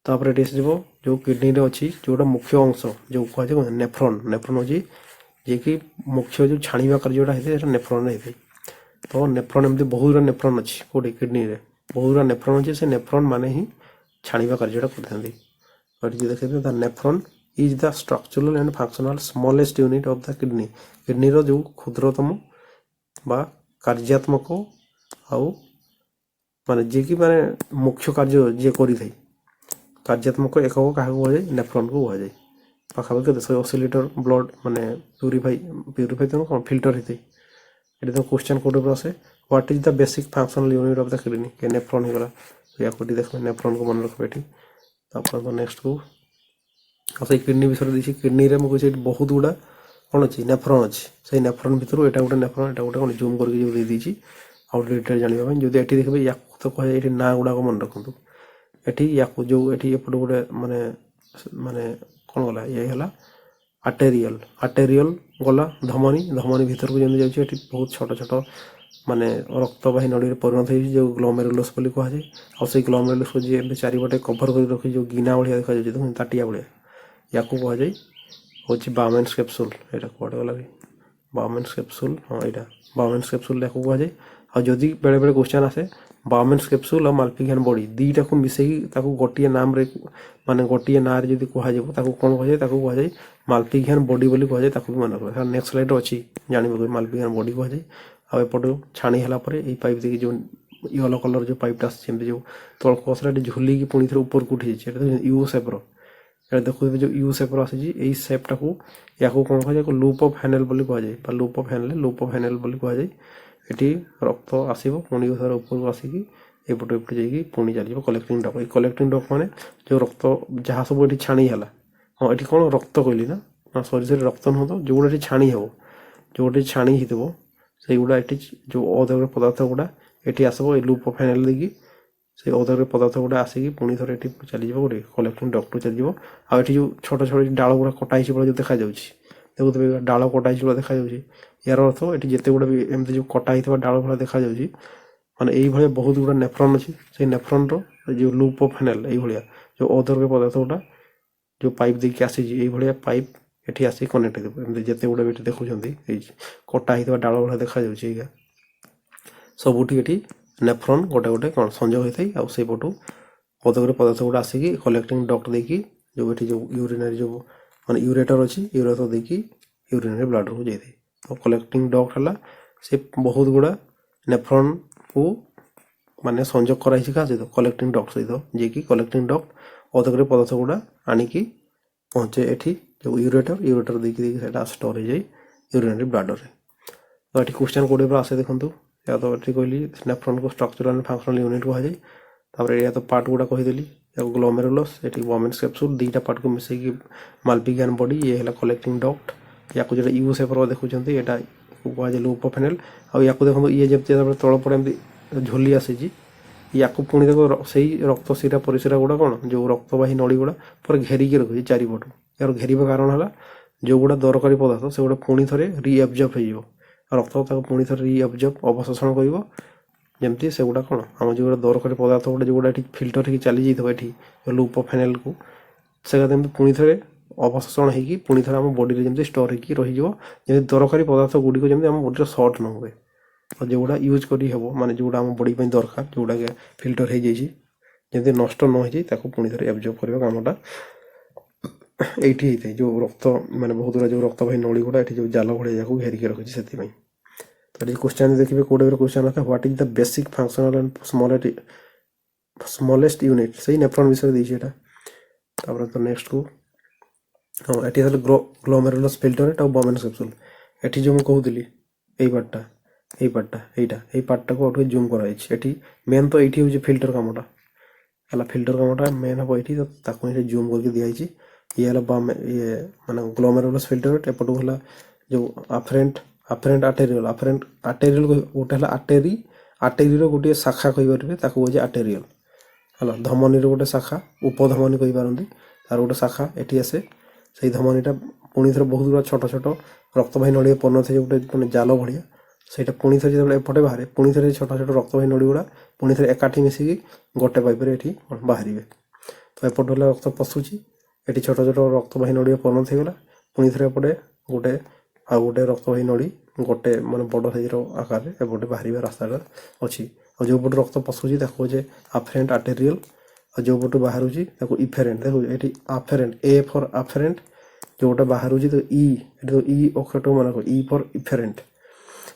S1: ତାପରେ ଏଠି ଆସିଯିବ ଯେଉଁ କିଡ଼ନୀରେ ଅଛି ଯେଉଁଟା ମୁଖ୍ୟ ଅଂଶ, ଯେଉଁ କୁହାଯାଏ ନେଫ୍ରନ୍। ନେଫ୍ରନ୍ ହେଉଛି ଯିଏକି ମୁଖ୍ୟ ଯେଉଁ ଛାଣିବା କାର୍ଯ୍ୟଟା ହେଇଥାଏ, ସେଇଟା ନେଫ୍ରନ୍ରେ ହେଇଥାଏ। ତ ନେଫ୍ରନ୍ ଏମିତି ବହୁତଗୁଡ଼ା ନେଫ୍ରନ୍ ଅଛି କେଉଁଠି କିଡ଼ନୀରେ, ବହୁତଗୁଡ଼ା ନେଫ୍ରନ୍ ଅଛି। ସେ ନେଫ୍ରନ୍ ମାନେ ହିଁ ଛାଣିବା କାର୍ଯ୍ୟଟା କରିଥାନ୍ତି। ଏଠି ଦେଖିବେ the nephron is the structural and functional smallest unit of the kidney. କିଡ଼ନୀର ଯେଉଁ କ୍ଷୁଦ୍ରତମ ବା କାର୍ଯ୍ୟାତ୍ମକ ଆଉ ଯିଏକି ମୁଖ୍ୟ କାର୍ଯ୍ୟ ଯିଏ କରିଥାଏ, କାର୍ଯ୍ୟାତ୍ମକ ଏକକ କାହାକୁ କୁହାଯାଏ? ନେଫ୍ରନ୍କୁ କୁହାଯାଏ। ପାଖାପାଖି 180 ଲିଟର ବ୍ଲଡ଼ ପ୍ୟୁରିଫାଇ ତେଣୁ କ'ଣ ଫିଲ୍ଟର ହେଇଥାଏ। ଏଠି ତ କ୍ୱେଶ୍ଚନ୍ କୋଉଠି ଆସେ, what is the basic functional unit of the kidney? Nephron ହେଇଗଲା। ୟାକୁ ଏଠି ଦେଖବେ, ନେଫ୍ରନ୍କୁ ମନେ ରଖିବେ ଏଠି। ତାପରେ ତ ନେକ୍ସଟକୁ ଆଉ ସେଇ କିଡ଼ନୀ ବିଷୟରେ ଦେଇଛି। କିଡ଼ନୀରେ ମୁଁ କହୁଛି ଏଠି ବହୁତ ଗୁଡ଼ା କ'ଣ ଅଛି, ନେଫ୍ରନ୍ ଅଛି। ସେଇ ନେଫ୍ରନ୍ ଭିତରୁ ଏଇଟା ଗୋଟେ ନେଫ୍ରନ୍, ଏଇଟା ଗୋଟେ କ'ଣ ଜୁମ୍ କରିକି ଯେଉଁ ଦେଇଦେଇଛି ଆଉ ଗୋଟେ ଡିଟେଲ୍ ଜାଣିବା ପାଇଁ। ଯଦି ଏଠି ଦେଖିବେ, ୟାକୁ ତ କୁହାଯାଏ, ଏଠି ନାଁ ଗୁଡ଼ାକ ମନେ ରଖନ୍ତୁ। ଏଠି ୟାକୁ ଯେଉଁ ଏଠି ଏପଟେ ଗୋଟେ କ'ଣ ଗଲା, ଇଏ ହେଲା ଆର୍ଟେରିଅଲ୍ ଗଲା ଧମନୀ ଭିତରକୁ ଯେମିତି ଯାଉଛି, ଏଠି ବହୁତ ଛୋଟ ଛୋଟ ରକ୍ତବାହୀ ନଳୀରେ ପରିଣତ ହେଇଛି, ଯେଉଁ ଗ୍ଲୋମେରୁଲସ୍ ବୋଲି କୁହାଯାଏ। ଆଉ ସେଇ ଗ୍ଲୋମେରୁଲସ୍କୁ ଯିଏ ଏବେ ଚାରିପଟେ କଭର କରି ରଖି ଯେଉଁ ଗିନା ଭଳିଆ ଦେଖାଯାଉଛି, ଦେଖନ୍ତୁ ତାଟିଆ ଭଳିଆ, ୟାକୁ କୁହାଯାଏ ହେଉଛି ବାଉମେନ୍ସ କ୍ୟାପସୁଲ୍। ଏଇଟା କୁଆଡ଼େ ଗଲା କି, ବାଉମେନ୍ସ କ୍ୟାପସୁଲ୍, ହଁ ଏଇଟା ବାଉମେନ୍ସ କ୍ୟାପସୁଲ୍ ୟାକୁ କୁହାଯାଏ। ଆଉ ଯଦି ବେଳେବେଳେ କ୍ୱେଶ୍ଚନ୍ ଆସେ, ବାଉମେନ୍ସ କ୍ୟାପସୁଲ୍ ଆଉ ମାଲ୍ପିଘିଆନ୍ ବଡି ଦୁଇଟାକୁ ମିଶେଇକି ତାକୁ ଗୋଟିଏ ଗୋଟିଏ ନାଁରେ ଯଦି କୁହାଯିବ, ତାକୁ କ'ଣ କୁହାଯାଏ? ତାକୁ କୁହାଯାଏ ମାଲ୍ପିଘିଆନ୍ ବଡି ବୋଲି କୁହାଯାଏ। ତାକୁ ବି ମନେ ରଖିବା। ନେକ୍ସଟ ସ୍ଲାଇଡ଼୍ରେ ଅଛି, ଜାଣିବାକୁ ମାଲ୍ପିଘିଆନ୍ ବଡି କୁହାଯାଏ। ଆଉ ଏପଟୁ ଛାଣି ହେଲା ପରେ ଏଇ ପାଇପ୍ ଦେଇକି ଯେଉଁ ୟେଲୋ କଲର ଯେଉଁ ପାଇପ୍ଟା ଆସିଛି, ଏମିତି ଯେଉଁ ତଳକୁ ଆସିଲା, ଏଠି ଝୁଲିକି ପୁଣି ଥରେ ଉପରକୁ ଉଠିଯାଇଛି। ଏଟା ୟୁ ସେପ୍ର, ଏଇଟା ଦେଖୁଥିବେ ଯେଉଁ ୟୁ ସେପ୍ର ଆସିଛି, ଏଇ ସେପ୍ଟାକୁ ୟାକୁ କ'ଣ କୁହାଯାଏ? ଲୁପ୍ ଅଫ୍ ହ୍ୟାନେଲ୍ ବୋଲି କୁହାଯାଏ, ବା ଲୁପ୍ ଅଫ୍ ହ୍ୟାନେଲ୍ ବୋଲି କୁହାଯାଏ। ଏଠି ରକ୍ତ ଆସିବ, ପୁଣି ଥରେ ଉପରକୁ ଆସିକି ଏପଟୁ ଯାଇକି ପୁଣି ଚାଲିଯିବ କଲେକ୍ଟିଂ ଡକ୍। ଏଇ କଲେକ୍ଟିଂ ଡକ୍ ଯେଉଁ ରକ୍ତ ଯାହା ସବୁ ଏଠି ଛାଣି ହେଲା, ହଁ ଏଠି କ'ଣ ରକ୍ତ କହିଲି ନା, ସରି ରକ୍ତ ନୁହଁ ତ, ଯେଉଁଗୁଡ଼ା ଏଠି ଛାଣି ହେବ, ଯେଉଁଠି ଛାଣି ହେଇଥିବ, ସେଇଗୁଡ଼ା ଏଠି ଯେଉଁ ଅଦରକାରୀ ପଦାର୍ଥ ଗୁଡ଼ା ଏଠି ଆସିବ ଏଇ ଲୁପ୍ ଅଫ୍ ହ୍ୟାନେଲ୍ ଦେଇକି। ସେଇ ଅଦରକାରୀ ପଦାର୍ଥ ଗୁଡ଼ା ଆସିକି ପୁଣି ଥରେ ଏଠି ଚାଲିଯିବ ଗୋଟେ କଲେକ୍ଟିଂ ଡକ୍ଟକୁ ଚାଲିଯିବ। ଆଉ ଏଠି ଯେଉଁ ଛୋଟ ଡାଳ ଗୁଡ଼ା କଟା ହେଇଛି ଭଳିଆ ଯେଉଁ ଦେଖାଯାଉଛି, ଦେଖୁଥିବେ ଡାଳ କଟା ହେଇଛି ଭଳିଆ ଦେଖାଯାଉଛି, ୟାର ଅର୍ଥ ଏଠି ଯେତେ ଗୁଡ଼ା ବି ଏମିତି ଯେଉଁ କଟା ହେଇଥିବା ଡାଳ ଭଳିଆ ଦେଖାଯାଉଛି, ଏଇଭଳିଆ ବହୁତ ଗୁଡ଼ା ନେଫ୍ରନ୍ ଅଛି। ସେଇ ନେଫ୍ରନ୍ର ଯେଉଁ ଲୁପ୍ ଅଫ୍ ହ୍ୟାନେଲ୍, ଏଇଭଳିଆ ଯେଉଁ ଅଦରକାରୀ ପଦାର୍ଥ ଗୁଡ଼ା ଯେଉଁ ପାଇପ୍ ଦେଇକି ଆସିଛି, ଏଇଭଳିଆ ପାଇପ୍ ଏଠି ଆସିକି କନେକ୍ଟ ହେଇଥିବ। ଏମିତି ଯେତେ ଗୁଡ଼ା ବି ଏଠି ଦେଖୁଛନ୍ତି, ଏଇ କଟା ହେଇଥିବା ଡାଳ ଭଳିଆ ଦେଖାଯାଉଛି, ଏଇଟା ସବୁଠି ଏଠି ନେଫ୍ରନ୍ ଗୋଟେ ଗୋଟେ କ'ଣ ସଂଯୋଗ ହେଇଥାଏ। ଆଉ ସେଇପଟୁ ଅଦରକାରୀ ପଦାର୍ଥ ଗୁଡ଼ା ଆସିକି କଲେକ୍ଟିଂ ଡକ୍ଟ ଦେଇକି ଯେଉଁ ଏଠି ଯେଉଁ ୟୁରିନାରୀ ଯେଉଁ ୟୁରେଟର ଅଛି, ୟୁରେଟର ଦେଇକି ୟୁରିନାରୀ ବ୍ଲାଡରକୁ ଯାଇଥାଏ। ତ କଲେକ୍ଟିଂ ଡକ୍ଟ ହେଲା, ସେ ବହୁତ ଗୁଡ଼ା ନେଫ୍ରନ୍କୁ ସଂଯୋଗ କରାଯାଇଛି କାହା ସହିତ? କଲେକ୍ଟିଂ ଡକ୍ଟ ସହିତ, ଯିଏକି କଲେକ୍ଟିଂ ଡକ୍ଟ ଅଦରକାରୀ ପଦାର୍ଥ ଗୁଡ଼ା ଆଣିକି ପହଞ୍ଚେ ଏଠି ଯେଉଁ ୟୁରେଟର ଦେଇକି ସେଇଟା ଷ୍ଟୋର ହେଇଯାଏ ୟୁରିନାରୀ ବ୍ଲାଡରରେ। ତ ଏଠି କ୍ୱେଶ୍ଚନ୍ କୋଉଠି ଆସେ ଦେଖନ୍ତୁ। या तो ଏଠି କହିଲି ନେଫ୍ରନ୍କୁ ଷ୍ଟ୍ରକ୍ଚରାଲ୍ ଆଣ୍ଡ ଫଙ୍କସନାଲ୍ ୟୁନିଟ୍ କୁହାଯାଏ। ତାପରେ ଏହା ତ ପାର୍ଟ ଗୁଡ଼ା କହିଦେଲି, ଆଉ ଗ୍ଲୋମେରୁଲସ୍, ଏଠି ବାଉମେନ୍ସ କ୍ୟାପସୁଲ୍, ଦୁଇଟା ପାର୍ଟକୁ ମିଶେଇକି ମାଲ୍ପିଘିଆନ୍ ବଡି, ଇଏ ହେଲା କଲେକ୍ଟିଂ ଡକ୍ଟ। ୟାକୁ ଯେଉଁଟା ୟୁ ସେପ୍ର ଦେଖୁଛନ୍ତି, ଏଇଟା କୁହାଯାଏ ଲୁପ୍ ଅଫ୍ ହ୍ୟାନେଲ୍। ଆଉ ୟାକୁ ଦେଖନ୍ତୁ, ଇଏ ଯେମିତି ତଳ ପଟେ ଏମିତି ଝୁଲି ଆସିଛି, ୟାକୁ ପୁଣି ଦେଖ ସେଇ ରକ୍ତ ଶିରା ପରିସ୍ରା ଗୁଡ଼ା କ'ଣ, ଯେଉଁ ରକ୍ତବାହୀ ନଳୀ ଗୁଡ଼ା ପୁରା ଘେରିକି ରଖୁଛି ଚାରିପଟୁ। ୟାର ଘେରିବା କାରଣ ହେଲା ଯେଉଁଗୁଡ଼ା ଦରକାରୀ ପଦାର୍ଥ ସେଗୁଡ଼ା ପୁଣି ଥରେ ରିଆବଜର୍ବ ହେଇଯିବ। ରକ୍ତ ତାକୁ ପୁଣି ଥରେ ରିଆବଜର୍ବ ଅବଶୋଷଣ କରିବ, ଯେମିତି ସେଗୁଡ଼ା କ'ଣ ଆମ ଯେଉଁଗୁଡ଼ା ଦରକାରୀ ପଦାର୍ଥ ଗୁଡ଼ା ଯେଉଁଗୁଡ଼ା ଏଠି ଫିଲ୍ଟର ହେଇକି ଚାଲିଯାଇଥିବ ଏଠି ଲୁପୋଫେନେଲ୍କୁ, ସେଗୁଡ଼ା ଯେମିତି ପୁଣି ଥରେ ଅବଶୋଷଣ ହେଇକି ପୁଣି ଥରେ ଆମ ବଡ଼ିରେ ଯେମିତି ଷ୍ଟୋର୍ ହେଇକି ରହିଯିବ, ଯେମିତି ଦରକାରୀ ପଦାର୍ଥ ଗୁଡ଼ିକ ଯେମିତି ଆମ ବଡ଼ିରେ ସର୍ଟ ନ ହୁଏ। ଆଉ ଯେଉଁଗୁଡ଼ା ୟୁଜ୍ କରି ହେବ, ମାନେ ଯେଉଁଗୁଡ଼ା ଆମ ବଡ଼ି ପାଇଁ ଦରକାର, ଯେଉଁଗୁଡ଼ା ଫିଲ୍ଟର ହେଇଯାଇଛି, ଯେମିତି ନଷ୍ଟ ନ ହେଇଯାଇ ତାକୁ ପୁଣି ଥରେ ଆବଜର୍ବ କରିବା କାମଟା এইটি ହେଇଥାଏ। ଯେଉଁ ରକ୍ତ ମାନେ ବହୁତ ଗୁଡ଼ା ଯେଉଁ ରକ୍ତବାହୀ ନଳୀ ଗୁଡ଼ା ଏଠି ଯେଉଁ ଜାଲ ଭଳିଆ ଯାକୁ ଘେରିକି ରଖିଛି ସେଥିପାଇଁ। ତ ଏଠି କ୍ୱେଶ୍ଚନ୍ ଦେଖିବେ କୋଉଟାର କ୍ୱେଶ୍ଚନ୍ ଅଛି, what is the basic functional and smallest unit, ସେଇ ନେଫ୍ରନ୍ ବିଷୟରେ ଦେଇଛି ଏଇଟା। ତାପରେ ତ ନେକ୍ସଟକୁ ହଁ ଏଠି ହେଲେ ଗ୍ଲୋମେରୁଲସ୍ ଫିଲ୍ଟରେଟ୍ ଆଉ ବମେନ୍ସ କ୍ୟାପସୁଲ୍। ଏଠି ଯେଉଁ ମୁଁ କହୁଥିଲି ଏଇ ପାର୍ଟଟା ଏଇ ପାର୍ଟଟାକୁ ଆଉ ଟିକେ ଜୁମ୍ କରାଯାଇଛି। ଏଠି ମେନ୍ ତ ଏଇଠି ହେଉଛି ଫିଲ୍ଟର କାମଟା ହେଲା, ଫିଲ୍ଟର କାମଟା ମେନ୍ ହେବ ଏଇଠି, ତ ତାକୁ ହିଁ ଜୁମ୍ କରିକି ଦିଆଯାଇଛି। ଇଏ ହେଲା ଇଏ ମାନେ ଗ୍ଲୋମେରୁଲସ୍ ଫିଲ୍ଟରେଟ୍, ଏପଟକୁ ହେଲା ଯେଉଁ ଆଫରେଣ୍ଟ ଆର୍ଟେରିଅଲ୍। ଆର୍ଟେରିଅଲ୍ ଗୋଟେ ହେଲା ଆର୍ଟେରିର ଗୋଟିଏ ଶାଖା କହିପାରିବେ, ତାକୁ ହେଉଛି ଆର୍ଟେରିଅଲ୍ ହେଲା। ଧମନୀର ଗୋଟେ ଶାଖା, ଉପଧମନୀ କହିପାରନ୍ତି, ତାର ଗୋଟେ ଶାଖା ଏଠି ଆସେ। ସେଇ ଧମନୀଟା ପୁଣି ଥରେ ବହୁତ ଗୁଡ଼ା ଛୋଟ ଛୋଟ ରକ୍ତବାହୀ ନଳୀରେ ପରିଣତ ହେଇଯାଏ ଗୋଟେ ମାନେ ଜାଲ ଭଳିଆ। ସେଇଟା ପୁଣି ଥରେ ଯେତେବେଳେ ଏପଟେ ବାହାରେ, ପୁଣି ଥରେ ଛୋଟ ଛୋଟ ରକ୍ତବାହୀ ନଳୀ ଗୁଡ଼ା ପୁଣି ଥରେ ଏକାଠି ମିଶିକି ଗୋଟେ ପାଇପ୍ରେ ଏଠି ବାହାରିବେ। ତ ଏପଟେ ହେଲା ରକ୍ତ ପଶୁଛି, ଏଠି ଛୋଟ ଛୋଟ ରକ୍ତବାହୀ ନଳୀରେ ପରିଣତ ହେଇଗଲା, ପୁଣି ଥରେ ଏପଟେ ଆଉ ଗୋଟେ ରକ୍ତବାହୀ ନଳୀ ଗୋଟେ ମାନେ ବଡ଼ ସାଇଜ୍ର ଆକାରରେ ଏପଟେ ବାହାରିବା ରାସ୍ତାଟା ଅଛି। ଆଉ ଯେଉଁ ପଟେ ରକ୍ତ ପଶୁଛି ତାକୁ ହେଉଛି ଆଫରେଣ୍ଟ ଆର୍ଟେରିଅଲ୍, ଆଉ ଯେଉଁ ପଟୁ ବାହାରୁଛି ତାକୁ ଇଫେରେଣ୍ଟ। ଦେଖୁଛି ଏଠି ଆଫେରେଣ୍ଟ, ଏ ଫର୍ ଆଫେରେଣ୍ଟ, ଯେଉଁଟା ବାହାରୁଛି ତ ଇ, ଏଠି ତ ଇ ଅକ୍ଷରଟାକୁ ମନେ କର, ଇ ଫର୍ ଇଫେରେଣ୍ଟ,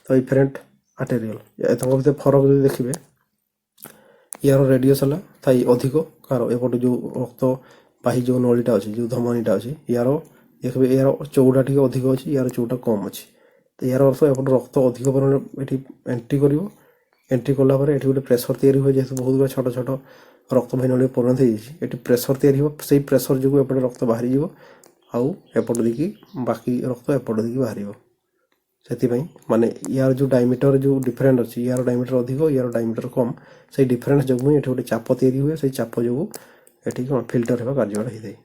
S1: ତ ଇଫେରେଣ୍ଟ ଆର୍ଟେରିଅଲ୍। ତାଙ୍କ ଭିତରେ ଫରକ ଯଦି ଦେଖିବେ, ୟାର ରେଡ଼ିୟସ୍ ହେଲା ଥାଇ ଅଧିକ, କାହାର ଏପଟେ ଯେଉଁ ରକ୍ତବାହୀ ଯେଉଁ ନଳୀଟା ଅଛି, ଯେଉଁ ଧମନୀଟା ଅଛି, ୟାର ଦେଖିବେ ୟାର ଚଉଡ଼ା ଟିକେ ଅଧିକ ଅଛି, ୟାର ଚଉଡ଼ା କମ୍ ଅଛି। ତ ୟାର ଅର୍ଥ ଏପଟେ ରକ୍ତ ଅଧିକ ପରିମାଣରେ ଏଠି ଏଣ୍ଟ୍ରି କରିବ। ଏଣ୍ଟ୍ରି କଲା ପରେ ଏଠି ଗୋଟେ ପ୍ରେସର ତିଆରି ହୁଏ, ଯେହେତୁ ବହୁତ ଗୁଡ଼ା ଛୋଟ ଛୋଟ ରକ୍ତବାହୀ ନଳୀ ପରିଣତ ହେଇଯାଇଛି, ଏଠି ପ୍ରେସର ତିଆରି ହେବ। ସେଇ ପ୍ରେସର ଯୋଗୁଁ ଏପଟେ ରକ୍ତ ବାହାରିଯିବ, ଆଉ ଏପଟେ ଦେଇକି ବାକି ରକ୍ତ ଏପଟେ ଦେଇକି ବାହାରିବ। ସେଥିପାଇଁ ମାନେ ୟାର ଯେଉଁ ଡାଇମିଟର ଯେଉଁ ଡିଫରେଣ୍ଟ ଅଛି, ୟାର ଡାଇମିଟର ଅଧିକ, ୟାର ଡାଇମିଟର କମ୍, ସେଇ ଡିଫରେନ୍ସ ଯୋଗୁଁ ହିଁ ଏଠି ଗୋଟେ ଚାପ ତିଆରି ହୁଏ। ସେଇ ଚାପ ଯୋଗୁଁ ଏଠି କ'ଣ ଫିଲ୍ଟର ହେବା କାର୍ଯ୍ୟଟା ହେଇଥାଏ।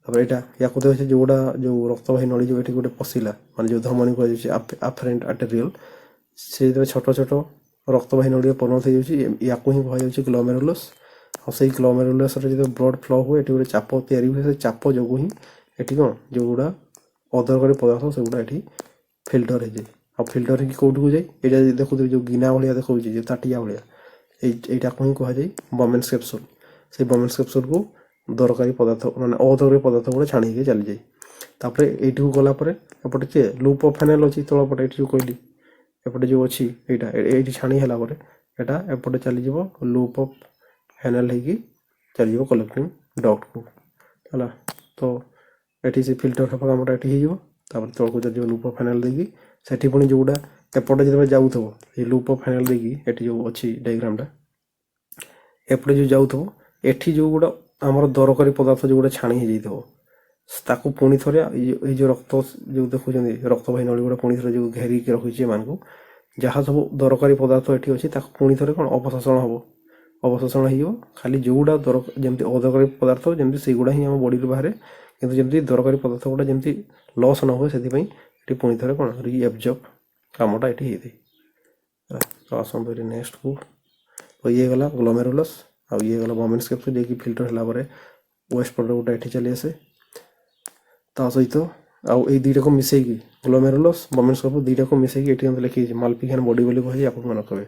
S1: ତାପରେ ଏଇଟା ୟାକୁ ଦେଖୁଛି ଯେଉଁଗୁଡ଼ା ଯେଉଁ ରକ୍ତବାହୀ ନଳୀ ଯେଉଁ ଏଠି ଗୋଟେ ପଶିଲା, ମାନେ ଯେଉଁ ଧମନୀ କୁହାଯାଉଛି ଆଫରେଣ୍ଟ ଆର୍ଟେରିଅଲ୍, ସେ ଯେତେବେଳେ ଛୋଟ ଛୋଟ ରକ୍ତବାହୀ ନଳୀରେ ପରିଣତ ହେଇଯାଉଛି, ୟାକୁ ହିଁ କୁହାଯାଉଛି ଗ୍ଲୋମେରୁଲସ୍। ଆଉ ସେଇ ଗ୍ଲୋମେରୁଲସ୍ରେ ଯେତେବେଳେ ବ୍ଲଡ଼ ଫ୍ଲୋ ହୁଏ, ଏଠି ଗୋଟେ ଚାପ ତିଆରି ହୁଏ। ସେ ଚାପ ଯୋଗୁଁ ହିଁ ଏଠି କ'ଣ ଯେଉଁଗୁଡ଼ା ଅଦରକାରୀ ପଦାର୍ଥ ସେଗୁଡ଼ା ଏଠି ଫିଲ୍ଟର ହେଇଯାଏ। ଆଉ ଫିଲ୍ଟର ହେଇକି କେଉଁଠିକୁ ଯାଏ, ଏଇଟା ଦେଖୁଥିବେ ଯେଉଁ ଗିନା ଭଳିଆ ଦେଖାଉଛି, ଯେଉଁ ତାଟିଆ ଭଳିଆ, এইটাକୁ ହିଁ କୁହାଯାଏ ବମେନ୍ସ କ୍ୟାପସୁଲ୍। ସେଇ ବମେନ୍ସ କ୍ୟାପସୁଲ୍କୁ ଦରକାରୀ ପଦାର୍ଥ ମାନେ ଅଦରକାରୀ ପଦାର୍ଥ ଗୁଡ଼ା ଛାଣି ହେଇକି ଚାଲିଯାଏ। ତାପରେ ଏଇଠିକୁ ଗଲା ପରେ ଏପଟେ କିଏ ଲୁପୋଫେନେଲ୍ ଅଛି ତଳପଟେ, ଏଠି ଯେଉଁ କହିଲି ଏପଟେ ଯେଉଁ ଅଛି ଏଇଠି ଛାଣି ହେଲା ପରେ ଏଇଟା ଏପଟେ ଚାଲିଯିବ ଲୁପୋଫେନେଲ୍ ହେଇକି ଚାଲିଯିବ କଲେକ୍ଟିଂ ଡକ୍ଟକୁ ହେଲା। ତ ଏଠି ସେ ଫିଲ୍ଟର ହେବା କାମଟା ଏଠି ହେଇଯିବ। ତାପରେ ତଳକୁ ଚାଲିଯିବ ଲୁପୋଫେନେଲ୍ ଦେଇକି, ସେଠି ପୁଣି ଯେଉଁଟା ଏପଟେ ଯେତେବେଳେ ଯାଉଥିବ ଏଇ ଲୁପୋଫେନେଲ୍ ଦେଇକି, ଏଠି ଯେଉଁ ଅଛି ଡାଇଗ୍ରାମଟା, ଏପଟେ ଯେଉଁ ଯାଉଥିବ, ଏଠି ଯେଉଁଗୁଡ଼ା ଆମର ଦରକାରୀ ପଦାର୍ଥ ଯେଉଁଗୁଡ଼ା ଛାଣି ହେଇଯାଇଥିବ, ତାକୁ ପୁଣି ଥରେ ଏଇ ଯେଉଁ ରକ୍ତ ଯେଉଁ ଦେଖୁଛନ୍ତି ରକ୍ତବାହୀ ନଳୀ ଗୁଡ଼ା ପୁଣି ଥରେ ଯେଉଁ ଘେରିକି ରଖିଛି ଏମାନଙ୍କୁ, ଯାହା ସବୁ ଦରକାରୀ ପଦାର୍ଥ ଏଠି ଅଛି ତାକୁ ପୁଣି ଥରେ କ'ଣ ଅବଶୋଷଣ ହେବ। ଅବଶୋଷଣ ହେଇଯିବ, ଖାଲି ଯେଉଁଗୁଡ଼ା ଯେମିତି ଅଦରକାରୀ ପଦାର୍ଥ ଯେମିତି ସେଇଗୁଡ଼ା ହିଁ ଆମ ବଡ଼ିରୁ ବାହାରେ, କିନ୍ତୁ ଯେମିତି ଦରକାରୀ ପଦାର୍ଥ ଗୁଡ଼ା ଯେମିତି ଲସ୍ ନ ହୁଏ, ସେଥିପାଇଁ ଏଠି ପୁଣି ଥରେ କ'ଣ ରିଆବଜର୍ବ କାମଟା ଏଠି ହେଇଥାଏ। ତ ଆସନ୍ତୁ ଏଠି ନେକ୍ସଟକୁ, ତ ଇଏ ଗଲା ଗ୍ଲୋମେରୁଲସ୍, ଆଉ ଇଏ ଗଲା ବମେନ୍ସ କ୍ୟାପସୁଲ୍, ଯିଏକି ଫିଲ୍ଟର ହେଲା ପରେ ୱେଷ୍ଟ ପ୍ରଡ଼କ୍ଟ ଗୋଟେ ଏଠି ଚାଲି ଆସେ। ତା ସହିତ ଆଉ ଏଇ ଦୁଇଟାକୁ ମିଶେଇକି ଗ୍ଲୋମେରୁଲସ୍ ବମେନ୍ସ କ୍ୟାପସୁଲ୍ ଦୁଇଟାକୁ ମିଶେଇକି ଏଠି ଯେମିତି ଲେଖିଛି ମାଲପିଘିଆନ୍ ବଡି ବୋଲି କୁହାଯାଏ। ଆପଣ ମନେ ରଖିବେ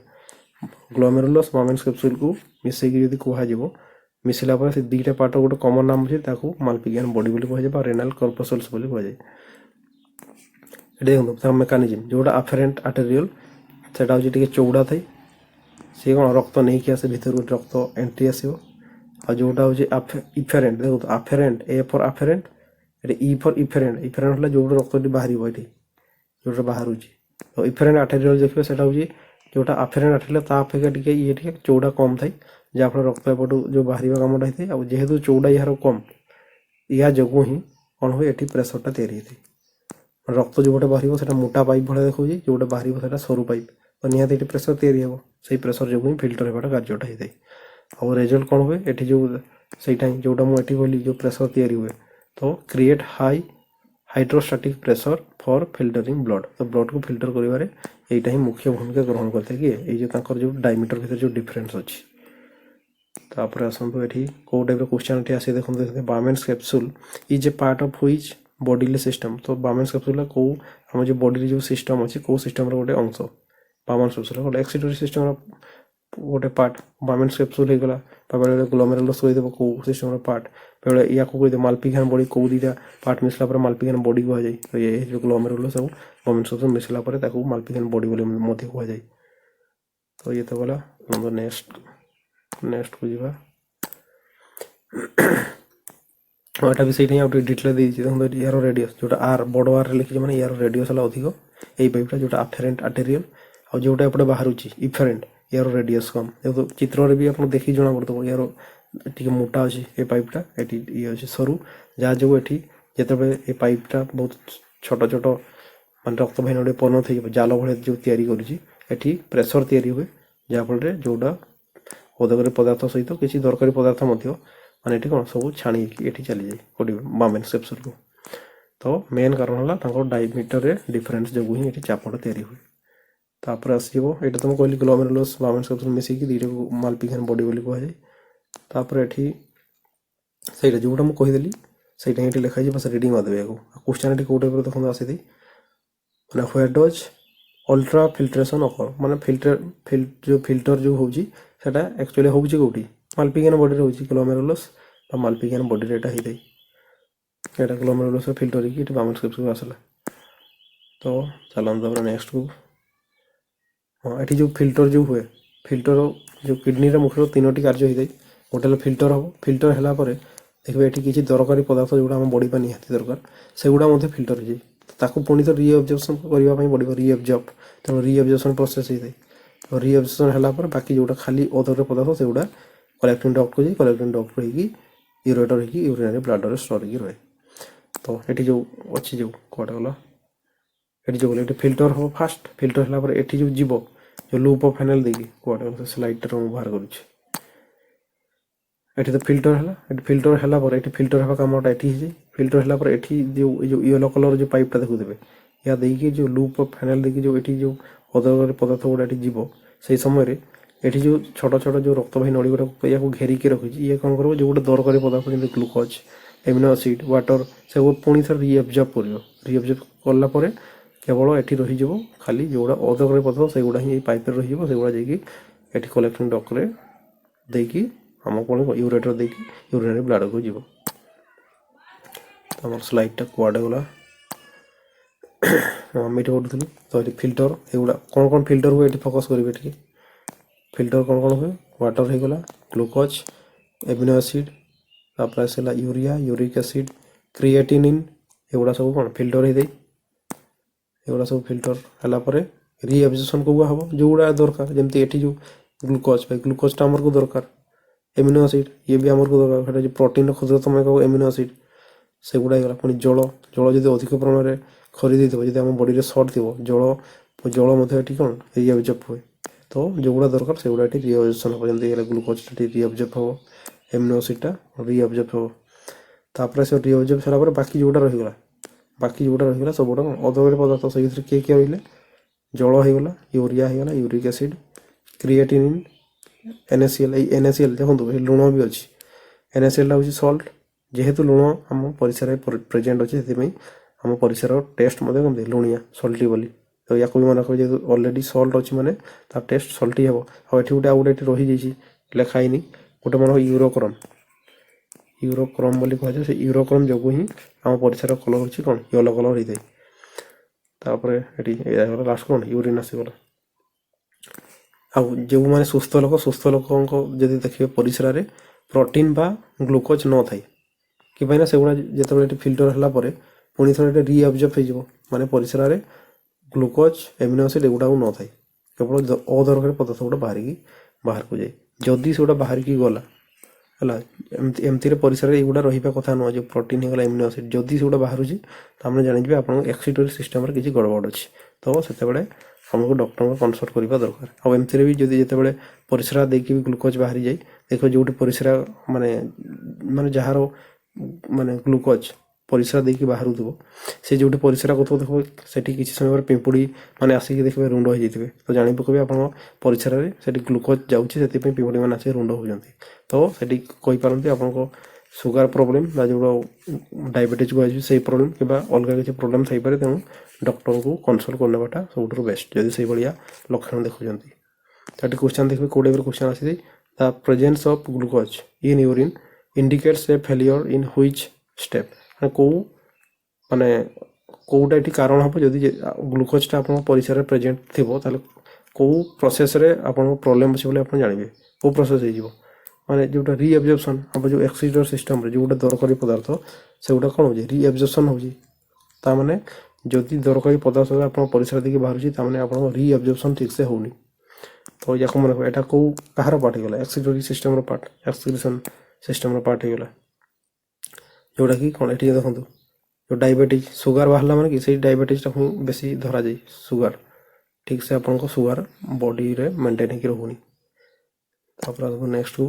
S1: ଗ୍ଲୋମେରୁଲସ୍ ବମେନ୍ସ କ୍ୟାପସୁଲ୍କୁ ମିଶେଇକି ଯଦି କୁହାଯିବ, ମିଶିଲା ପରେ ସେ ଦୁଇଟା ପାର୍ଟର ଗୋଟେ କମନ୍ ନାମ ଅଛି, ତାକୁ ମାଲପିଘିଆନ୍ ବଡି ବୋଲି କୁହାଯାଏ ବା ରେନାଲ୍ କର୍ପସଲ୍ସ ବୋଲି କୁହାଯାଏ। ଏଠି ଦେଖନ୍ତୁ ତାର ମେକାନିଜିମ୍, ଯେଉଁଟା ଆଫେରେଣ୍ଟ ଆର୍ଟେରିଅଲ୍ ସେଇଟା ହେଉଛି ଟିକେ ଚଉଡ଼ା ଥାଏ, ସିଏ କ'ଣ ରକ୍ତ ନେଇକି ଆସେ ଭିତରୁ, ରକ୍ତ ଏଣ୍ଟ୍ରି ଆସିବ। ଆଉ ଯେଉଁଟା ହେଉଛି ଇଫେରେଣ୍ଟ, ଦେଖନ୍ତୁ ଆଫେରେଣ୍ଟ, ଏ ଫର୍ ଆଫେରେଣ୍ଟ, ଏଠି ଇ ଫର୍ ଇଫେରେଣ୍ଟ। ଇଫେରେଣ୍ଟ ହେଲେ ଯେଉଁଟା ରକ୍ତଟି ବାହାରିବ, ଏଠି ଯେଉଁଟା ବାହାରୁଛି। ତ ଇଫେରେଣ୍ଟ ଆର୍ଟେରିଅଲ୍ ଦେଖିବେ ସେଇଟା ହେଉଛି ଯେଉଁଟା ଆଫେରେଣ୍ଟ ଆର୍ଟେରିଅଲ୍ ତା ଅପେକ୍ଷା ଟିକେ ଇଏ ଟିକେ ଚଉଡ଼ା କମ୍ ଥାଏ, ଯାହାଫଳରେ ରକ୍ତ ଏପଟୁ ଯେଉଁ ବାହାରିବା କାମଟା ହେଇଥାଏ। ଆଉ ଯେହେତୁ ଚଉଡ଼ା ଏହାର କମ୍, ଏହା ଯୋଗୁଁ ହିଁ କ'ଣ ହୁଏ, ଏଠି ପ୍ରେସରଟା ତିଆରି ହେଇଥାଏ। ରକ୍ତ ଯେଉଁଟା ବାହାରିବ ସେଇଟା ମୋଟା ପାଇପ୍ ଭଳିଆ ଦେଖାଉଛି, ଯେଉଁଟା ବାହାରିବ ସେଇଟା ସରୁ ପାଇପ୍, ତ ନିହାତି ଏଠି ପ୍ରେସର ତିଆରି ହେବ। ସେଇ ପ୍ରେସର ଯୋଗୁଁ ହିଁ ଫିଲ୍ଟର ହେବାଟା କାର୍ଯ୍ୟଟା ହେଇଥାଏ। ଆଉ ରେଜଲ୍ଟ କ'ଣ ହୁଏ, ଏଠି ଯେଉଁ ସେଇଟା ହିଁ ଯେଉଁଟା ମୁଁ ଏଠି କହିଲି ଯେଉଁ ପ୍ରେସର ତିଆରି ହୁଏ, ତ create hydrostatic pressure for filtering blood. तो ब्लड को फिल्टर करिवारे एटा ही मुख्य भूमिका ग्रहण करते कि ये जो तांकर जो डायमीटर भीतर जो डिफरेंस अछि। तापर आसंतु एठी को टाइप रो क्वेश्चन एठी आसी देखंतु Bowman's capsule is a part of which bodily system. तो बामेन्स कैप्सूल को हम जो बॉडी जो सिस्टम अछि को सिस्टम रो गोटे अंश बामेन्स कैप्सूल गोटे एक्सिटरी सिस्टम रो गोटे पार्ट बामेन्स कैप्सूल हे गला बेले ग्लोमेरुलस कहि देबो को सिस्टम रो पार्ट बेले या को कहि दे मालपिघन बॉडी को दीटा पार्ट मिसला पर मालपिघन बॉडी को जाय। तो ये जो ग्लोमेरुलस सब बामेन्स कैप्सूल मिसला पर ताको मालपिघन बॉडी बोले मध्य को जाय। तो ये तो गला नंबर नेक्स्ट को जीवा एटा भी सेठी आउट डिटेल दे छि देखो यार रेडियस जोटा आर बडो आर लिखि माने यार रेडियस हला अधिक एई पाइपटा जोटा अफेरेंट आर्टेरियल आ जोटा एपटे बाहरु छि इफेरेंट यार रेडियस कम। देखो चित्र रे भी आपन देखि जणा पड़तो यार टिके मोटा अछि ए पाइपटा एटी ये अछि सरू जा जो एठी जेतबे ए पाइपटा बहुत छोट छोट मान रक्त भाइनडे पन थई जाल भळे जो तयारी करूछि एठी प्रेशर तयारी हुए जा फल रे जोटा ओदगरे पदार्थ सहित किसी दरकारी पदार्थ मध्य माने एठी कोन सब छाणी की एठी चली जाय कोडी बामेन्स कैप्सूल को। तो मेन कारण हला तांको डायमीटर रे डिफरेंस जगु ही एठी चापड़ तयारी हुए। तापर आसीबो एटा तुम कहली ग्लोमेरुलस बामेन्स कैप्सूल मिसी की दीरे मालपिघन बॉडी बोली कह जाय। तापर एठी सेटा जोटा म कहि देली सेटा एठी लिखा जे बस रीडिंग आ देबे को क्वेश्चन एठी कोटे पर देखन आसी दी माने where does ultra filtration occur माने फिल्टर जो होउची सेटा एक्चुअली होउची कोठी मालपिघन बॉडी रे होउची ग्लोमेरुलस बा मालपिघन बॉडी रे एटा हि दे एटा ग्लोमेरुलस फिल्टर की एठी बामेन्स कैप्सूल आसला। तो चलन तापर नेक्स्ट को हां एठी जो फिल्टर जो हुए फिल्टर जो किडनी रे मुख्य तीनोटी कार्य हि दे गोटे फिल्टर हो फिल्टर हला परे देखबे एठी किछि दरकारी पदार्थ जोडा हम बॉडी पानी हाती दरकार सेगुडा मध्ये फिल्टर हो जाय ताको पुणी तो रीअब्जॉर्प्शन करबा पई बॉडी रीअब्जॉर्ब तो रीअब्जॉर्प्शन प्रोसेस हि दे रीअब्जॉर्प्शन हला पर बाकी जोडा खाली ओदर पदार्थ सेगुडा कलेक्टिंग डक्ट को जाय कलेक्टिंग डक्ट होई यूरेटर होई यूरिनरी ब्लैडर स्टोर होई रहे। तो एठी जो अछि जो कोटा गला एठी जो एठी फिल्टर हो फास्ट फिल्टर हला पर एठी जो जीवो जो लूप ऑफ फाइनल देगी कोटा स्लाइड रो बाहर करू छी एठी तो फिल्टर हला एठी फिल्टर हला पर एठी फिल्टर हवा कामटा एठी हि जाय फिल्टर हला पर एठी जो येलो कलर जो पाइपटा देखु देबे या देकी जो लूप ऑफ फाइनल देकी जो एठी जो अदर पदार्थ गुडा एठी जीवो सेही समय रे एठी जो छोट छोट जो रक्तवाही नड़ी गुडा या को घेरी के रखि ये कोन करबो जो गुडा दरकारी पदार्थ जेंति ग्लूकोज एमिनो एसिड वाटर से वो पुणी थर रीअब्जॉर्ब करियो रीअब्जॉर्ब करला परे केवल एठी रहि जबो खाली जोडा अदर पदार्थ से गुडा ही पाइप रे रहि जबो से गुडा जेकी एठी कलेक्टिंग डक रे देकी हम कोन यूरेटर देकी यूरिनरी ब्लैडर को जीवो। हमर स्लाइड टा कोड गला मिट होडथली तो एठी फिल्टर एगुडा कोन कोन फिल्टर हुए एठी फोकस करिवे एठी फिल्टर कोन कोन हुए वाटर हे गला ग्लूकोज एमिनो एसिड तापर आसला यूरिया यूरिक एसिड क्रिएटिनिन एगुडा सब कोन फिल्टर हे दे एगुडा सब फिल्टर हला परे रीअब्जॉर्प्शन को हबो जोडा दरकार जेमति एठी जो ग्लूकोज टा हमर को दरकार एमिनो एसिड ये भी हमर को दरकार जो प्रोटीन रो क्षुद्रतम को एमिनो एसिड से गुडा गला पुनी जल जल जदी अधिक परिमाण रे खरी देथिबो जदी हम बॉडी रे शॉर्ट थिबो जल मध्ये एठी कोन रीअब्जॉर्ब होय। तो जो गुडा दरकार से गुडा एठी रीअब्जॉर्प्शन हो जंदी एला ग्लूकोज टी रीअब्जॉर्ब हो एमिनो एसिड टा रीअब्जॉर्ब हो तापर से रीअब्जॉर्ब छला पर बाकी जोडा रहि गला सब गुडा अदर पदार्थ सही के रहिले जल हे गला यूरिया हे गला uric acid creatinine NaCl NaCl देखो लुण भी अच्छी NaCl हूँ सल्ट जेहेतु लुण आम परिसर प्रेजेंट अच्छे से आम परिसर टेस्ट कम लुणिया सल्टी बोली तो या भी मन रखिए ऑलरेडी सल्ट अच्छी माने तार टेस्ट सल्टी हे आउ गोटे गोटे रही जाइए लिखाई गोटे मन यूरोक्रम बोली कहुए से यूरोक्रम जो ही आम परिसर कलर होची कौन येलो कलर होता है तापर ये लास्ट कौन यूरिन आसीगला जो मैंने सुस्थ लोक जब देखिए परिसरा रे प्रोटीन बा ग्लूकोज न थाई कि भाई ना से गुड़ा जिते फिल्टर हला परे पुणी थोड़े रीअब्जॉर्ब हो माने परिसरा रे ग्लूकोज एमिनो एसिड एगुड़ा न थाई केवल अदरकारी पदार्थ गुड़ा बाहर को जाए जदि से बाहर की गला है एमती परिसर एगुड़ा रहा कथा नुह जो प्रोटीन होगा एमिनो एसिड जदि से बाहर तो जानिए आप एक्सिटरी सिस्टम किसी गड़बड़ अच्छी तो से हमको डॉक्टर को कंसल्ट करवा दरकार आ एमती भी जब जिते परिसरा देकी भी ग्लूकोज बाहर जाए देख जो परिसरा माने माने जार माने ग्लूकोज ପରିସ୍ରା ଦେଇକି ବାହାରୁଥିବ ସେ ଯେଉଁଠି ପରିସ୍ରା କରୁଥିବ ଦେଖିବ ସେଠି କିଛି ସମୟ ପରେ ପିମ୍ପୁଡ଼ି ମାନେ ଆସିକି ଦେଖିବେ ରୁଣ୍ଡ ହେଇଯାଇଥିବେ ତ ଜାଣି ପକାଇବେ ଆପଣଙ୍କ ପରିସ୍ରାରେ ସେଠି ଗ୍ଲୁକୋଜ୍ ଯାଉଛି ସେଥିପାଇଁ ପିମ୍ପୁଡ଼ି ମାନେ ଆସିକି ରୁଣ୍ଡ ହେଉଛନ୍ତି ତ ସେଠି କହିପାରନ୍ତି ଆପଣଙ୍କ ସୁଗାର ପ୍ରୋବ୍ଲେମ୍ ବା ଯେଉଁ ଡାଇବେଟିସ୍ କୁହାଯାଉଛି ସେଇ ପ୍ରୋବ୍ଲେମ୍ କିମ୍ବା ଅଲଗା କିଛି ପ୍ରୋବ୍ଲେମ୍ ଥାଇପାରେ ତେଣୁ ଡକ୍ଟରଙ୍କୁ କନସଲ୍ଟ କରିନେବାଟା ସବୁଠାରୁ ବେଷ୍ଟ ଯଦି ସେଇଭଳିଆ ଲକ୍ଷଣ ଦେଖୁଛନ୍ତି। ତ ଏଠି କ୍ୱେଶ୍ଚନ୍ ଦେଖିବେ କେଉଁ ଟାଇପ୍ର କ୍ୱେଶ୍ଚନ୍ ଆସିଛି ଦ presence of glucose in urine indicates A failure in which step ମାନେ କେଉଁଟା ଏଠି କାରଣ ହେବ ଯଦି ଗ୍ଲୁକୋଜ୍ଟା ଆପଣଙ୍କ ପରିସ୍ରାରେ ପ୍ରେଜେଣ୍ଟ ଥିବ ତାହେଲେ କେଉଁ ପ୍ରୋସେସ୍ରେ ଆପଣଙ୍କ ପ୍ରୋବ୍ଲେମ୍ ଅଛି ବୋଲି ଆପଣ ଜାଣିବେ କେଉଁ ପ୍ରୋସେସ୍ ହେଇଯିବ ମାନେ ଯେଉଁଟା ରିଏବଜର୍ପସନ୍ ଆମ ଯେଉଁ ଏକ୍ସିଡର ସିଷ୍ଟମ୍ରେ ଯେଉଁଟା ଦରକାରୀ ପଦାର୍ଥ ସେଗୁଡ଼ା କ'ଣ ହେଉଛି ରିଏବଜର୍ପସନ୍ ହେଉଛି ତାମାନେ ଯଦି ଦରକାରୀ ପଦାର୍ଥ ଆପଣ ପରିସ୍ରା ଦେଇକି ବାହାରୁଛି ତାମାନେ ଆପଣଙ୍କ ରିଏବଜର୍ପସନ୍ ଠିକ୍ସେ ହେଉନି ତ ୟାକୁ ମନେ ରଖିବା ଏଇଟା କେଉଁ କାହାର ପାର୍ଟ ହେଇଗଲା ଏକ୍ସିଡରୀ ସିଷ୍ଟମ୍ର ପାର୍ଟ ଏକ୍ସକ୍ରିସନ୍ ସିଷ୍ଟମ୍ର ପାର୍ଟ ହେଇଗଲା ଯେଉଁଟାକି କ'ଣ ଏଠି ଦେଖନ୍ତୁ ଯେଉଁ ଡାଇବେଟିସ୍ ସୁଗାର ବାହାରିଲା ମାନେ କି ସେଇ ଡାଇବେଟିସ୍ଟା ହିଁ ବେଶୀ ଧରାଯାଏ ସୁଗାର ଠିକ୍ସେ ଆପଣଙ୍କ ସୁଗାର ବଡ଼ିରେ ମେଣ୍ଟେନ୍ ହେଇକି ରହୁନି। ତାପରେ ନେକ୍ସଟକୁ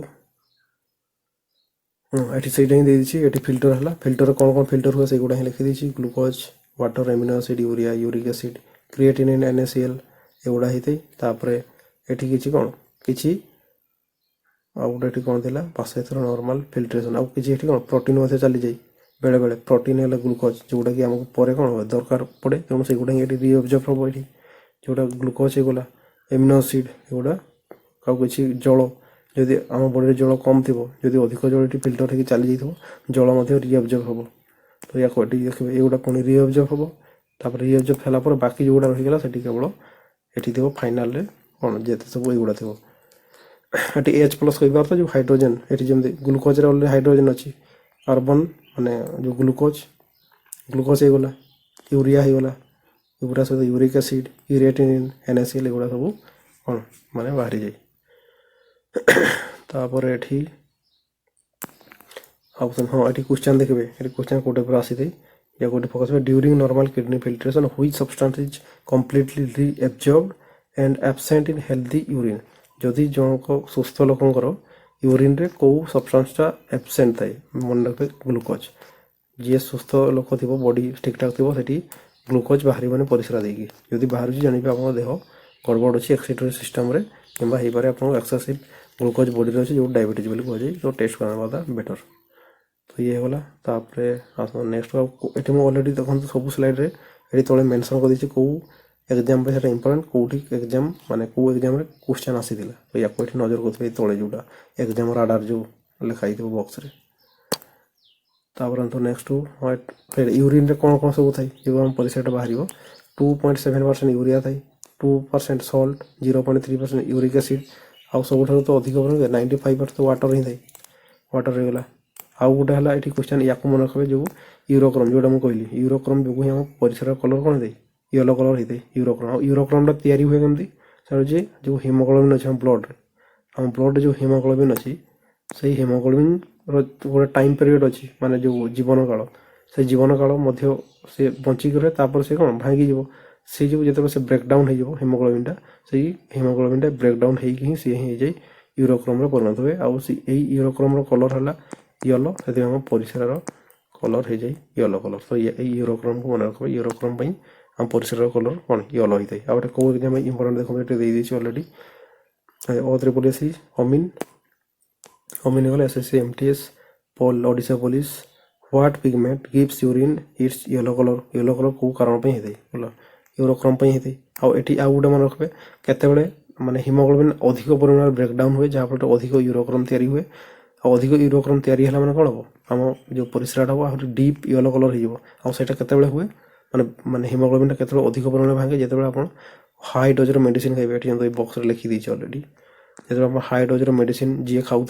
S1: ଏଠି ସେଇଟା ହିଁ ଦେଇଦେଇଛି ଏଠି ଫିଲ୍ଟର ହେଲା ଫିଲ୍ଟରରେ କ'ଣ କ'ଣ ଫିଲ୍ଟର ହୁଏ ସେଇଗୁଡ଼ା ହିଁ ଲେଖିଦେଇଛି glucose water amino acid urea uric acid creatinine NaCl ଏଗୁଡ଼ା ହେଇଥାଏ। ତାପରେ ଏଠି କିଛି କ'ଣ କିଛି ଆଉ ଗୋଟେ ଏଠି କ'ଣ ଥିଲା ପାଶେଥର ନର୍ମାଲ ଫିଲ୍ଟ୍ରେସନ୍ ଆଉ କିଛି ଏଠି କ'ଣ ପ୍ରୋଟିନ୍ ମଧ୍ୟ ଚାଲିଯାଏ ବେଳେବେଳେ ପ୍ରୋଟିନ୍ ହେଲେ ଗ୍ଲୁକୋଜ୍ ଯେଉଁଟାକି ଆମକୁ ପରେ କ'ଣ ହୁଏ ଦରକାର ପଡ଼େ ତେଣୁ ସେଗୁଡ଼ା ହିଁ ଏଠି ରିଅବଜର୍ଭ ହେବ ଏଠି ଯେଉଁଟା ଗ୍ଲୁକୋଜ୍ ହେଇଗଲା ଏମିନୋ ଆସିଡ୍ ଏଗୁଡ଼ା ଆଉ କିଛି ଜଳ ଯଦି ଆମ ବଡ଼ିରେ ଜଳ କମ୍ ଥିବ ଯଦି ଅଧିକ ଜଳ ଏଠି ଫିଲ୍ଟର ହେଇକି ଚାଲିଯାଇଥିବ ଜଳ ମଧ୍ୟ ରିଅବଜର୍ଭ ହେବ ତ ୟାକୁ ଏଠି ଦେଖିବେ ଏଗୁଡ଼ା ପୁଣି ରିଅବଜର୍ଭ ହେବ ତାପରେ ରିଅବଜର୍ଭ ହେଲା ପରେ ବାକି ଯେଉଁଗୁଡ଼ା ରହିଗଲା ସେଠି କେବଳ ଏଠି ଥିବ ଫାଇନାଲରେ କ'ଣ ଯେତେ ସବୁ ଏଗୁଡ଼ା ଥିବ ଏଠି H+ କହିବାର ତ ଯେଉଁ ହାଇଡ୍ରୋଜେନ୍ ଏଠି ଯେମିତି ଗ୍ଲୁକୋଜ୍ରେ ଅଲରେଡ଼ି ହାଇଡ୍ରୋଜେନ୍ ଅଛି କାର୍ବନ୍ ମାନେ ଯେଉଁ ଗ୍ଲୁକୋଜ୍ ହେଇଗଲା ୟୁରିଆ ହେଇଗଲା ଏଗୁଡ଼ା ସହିତ ୟୁରିକ୍ ଆସିଡ୍ କ୍ରିଏଟିନିନ୍ NaCl ଏଗୁଡ଼ା ସବୁ କ'ଣ ମାନେ ବାହାରିଯାଏ। ତାପରେ ଏଠି ଆଉ ହଁ ଏଠି କ୍ୱେଶ୍ଚନ୍ ଦେଖିବେ ଏଠି କ୍ୱେଶ୍ଚନ୍ କେଉଁ ଟାଇପ୍ର ଆସିଥାଏ या गोटे focus during normal kidney filtration which substance is completely reabsorbed and absent in healthy urine जदि जनक सुस्थ लोकंकर यूरिन रे को सब्सटेंसटा एब्सेंट थाए मन रखे ग्लूकोज जी सुस्थ लोक थी बॉडी ठीक ठाक थी सेठी ग्लूकोज बाहर माने परिश्रा देगी जदि बाहर जानिबे आपन देह गड़बड़ अच्छी एक्सिटरी सिस्टम रे किंबा हे पारे आपन एक्सेसिव ग्लूकोज बॉडी रे अछि जो डायबिटीज बोली कहै तो टेस्ट करना बेटर तो ये होला तापरे नेक्स्ट एठी मो ऑलरेडी देखन सब स्लाइड रे एठी तळे मेंशन कर दिछि को एग्जाम पे सेटा इंपोर्टेंट कोठी एग्जाम माने को एग्जाम रे क्वेश्चन आसीथिला तो या कोठी नजर करथि तळे जोटा एग्जाम राडार जो लिखाई थो बॉक्स रे तापर तो नेक्स्ट फिर यूरिन रे कोन कोन सब थाई जो हम परिसेट बाहरिबो 2.7% यूरिया थाई 2% सॉल्ट 0.3% यूरिक एसिड आ सब तो अधिक 95% वाटर ही थाई वाटर रे गला आउ गोटे है ये क्वेश्चन या मन रखे जो यूरोक्रम जोटा मुझे कहली यूरोक्रम जो हम परिसर कलर कौन है येलो कलर होता है यूरोक्रम तैयारी हुए कमी सर जो हिमोग्लोबिन अच्छे ब्लड आम ब्लड जो हिमोग्लोबिन अच्छी से हिमोग्लोबिन गोटे टाइम पीरियड अच्छी माने जो जीवन काल से जीवन काल से बचिक रहे से कौन भांगी से जो जो से ब्रेकडाउन हो हिमोग्लोबिनटा से हिमोग्लोबिनटा ब्रेकडाउन होगी सी ही जाए यूरोक्रम परिणत हुए आउ यूरोक्रम कलर है येलो से परिसर कलर हो जाए येलो कलर तो यूरोक्रम को मन रखा यूरोक्रम आम परिसर कलर कौन येलो होता है आउटे कौ एग्जाम इंपोर्टेंट देखो ये ऑलरेडी O3 अमीन अमीन हो SSC MTS पोल Odisha police what pigment gives urine its yellow colour कौ कारण पे होता है बोला यूरोक्रम पे होता है आउटी आउ गोटे मन रखिए केतेबेले माने हिमोग्लोबिन अधिक परिमाण ब्रेकडाउन हुए जहाँ फल अधिक यूरोक्रम तैयारी हुए अधिक यूरोक्रम तैयारी है मैंने कौन हम आम जो परिस्राटा हम डीप येलो कलर होटा केत हुए माने माने हिमोग्लोबिन केत अधिक परिमाण भांगे जो आप हाई डोजर मेडिसिन खाइबे ये बॉक्स रे लिखी दीजिए ऑलरेडी जो आप हाई डोजर मेडिसिन जी खाऊ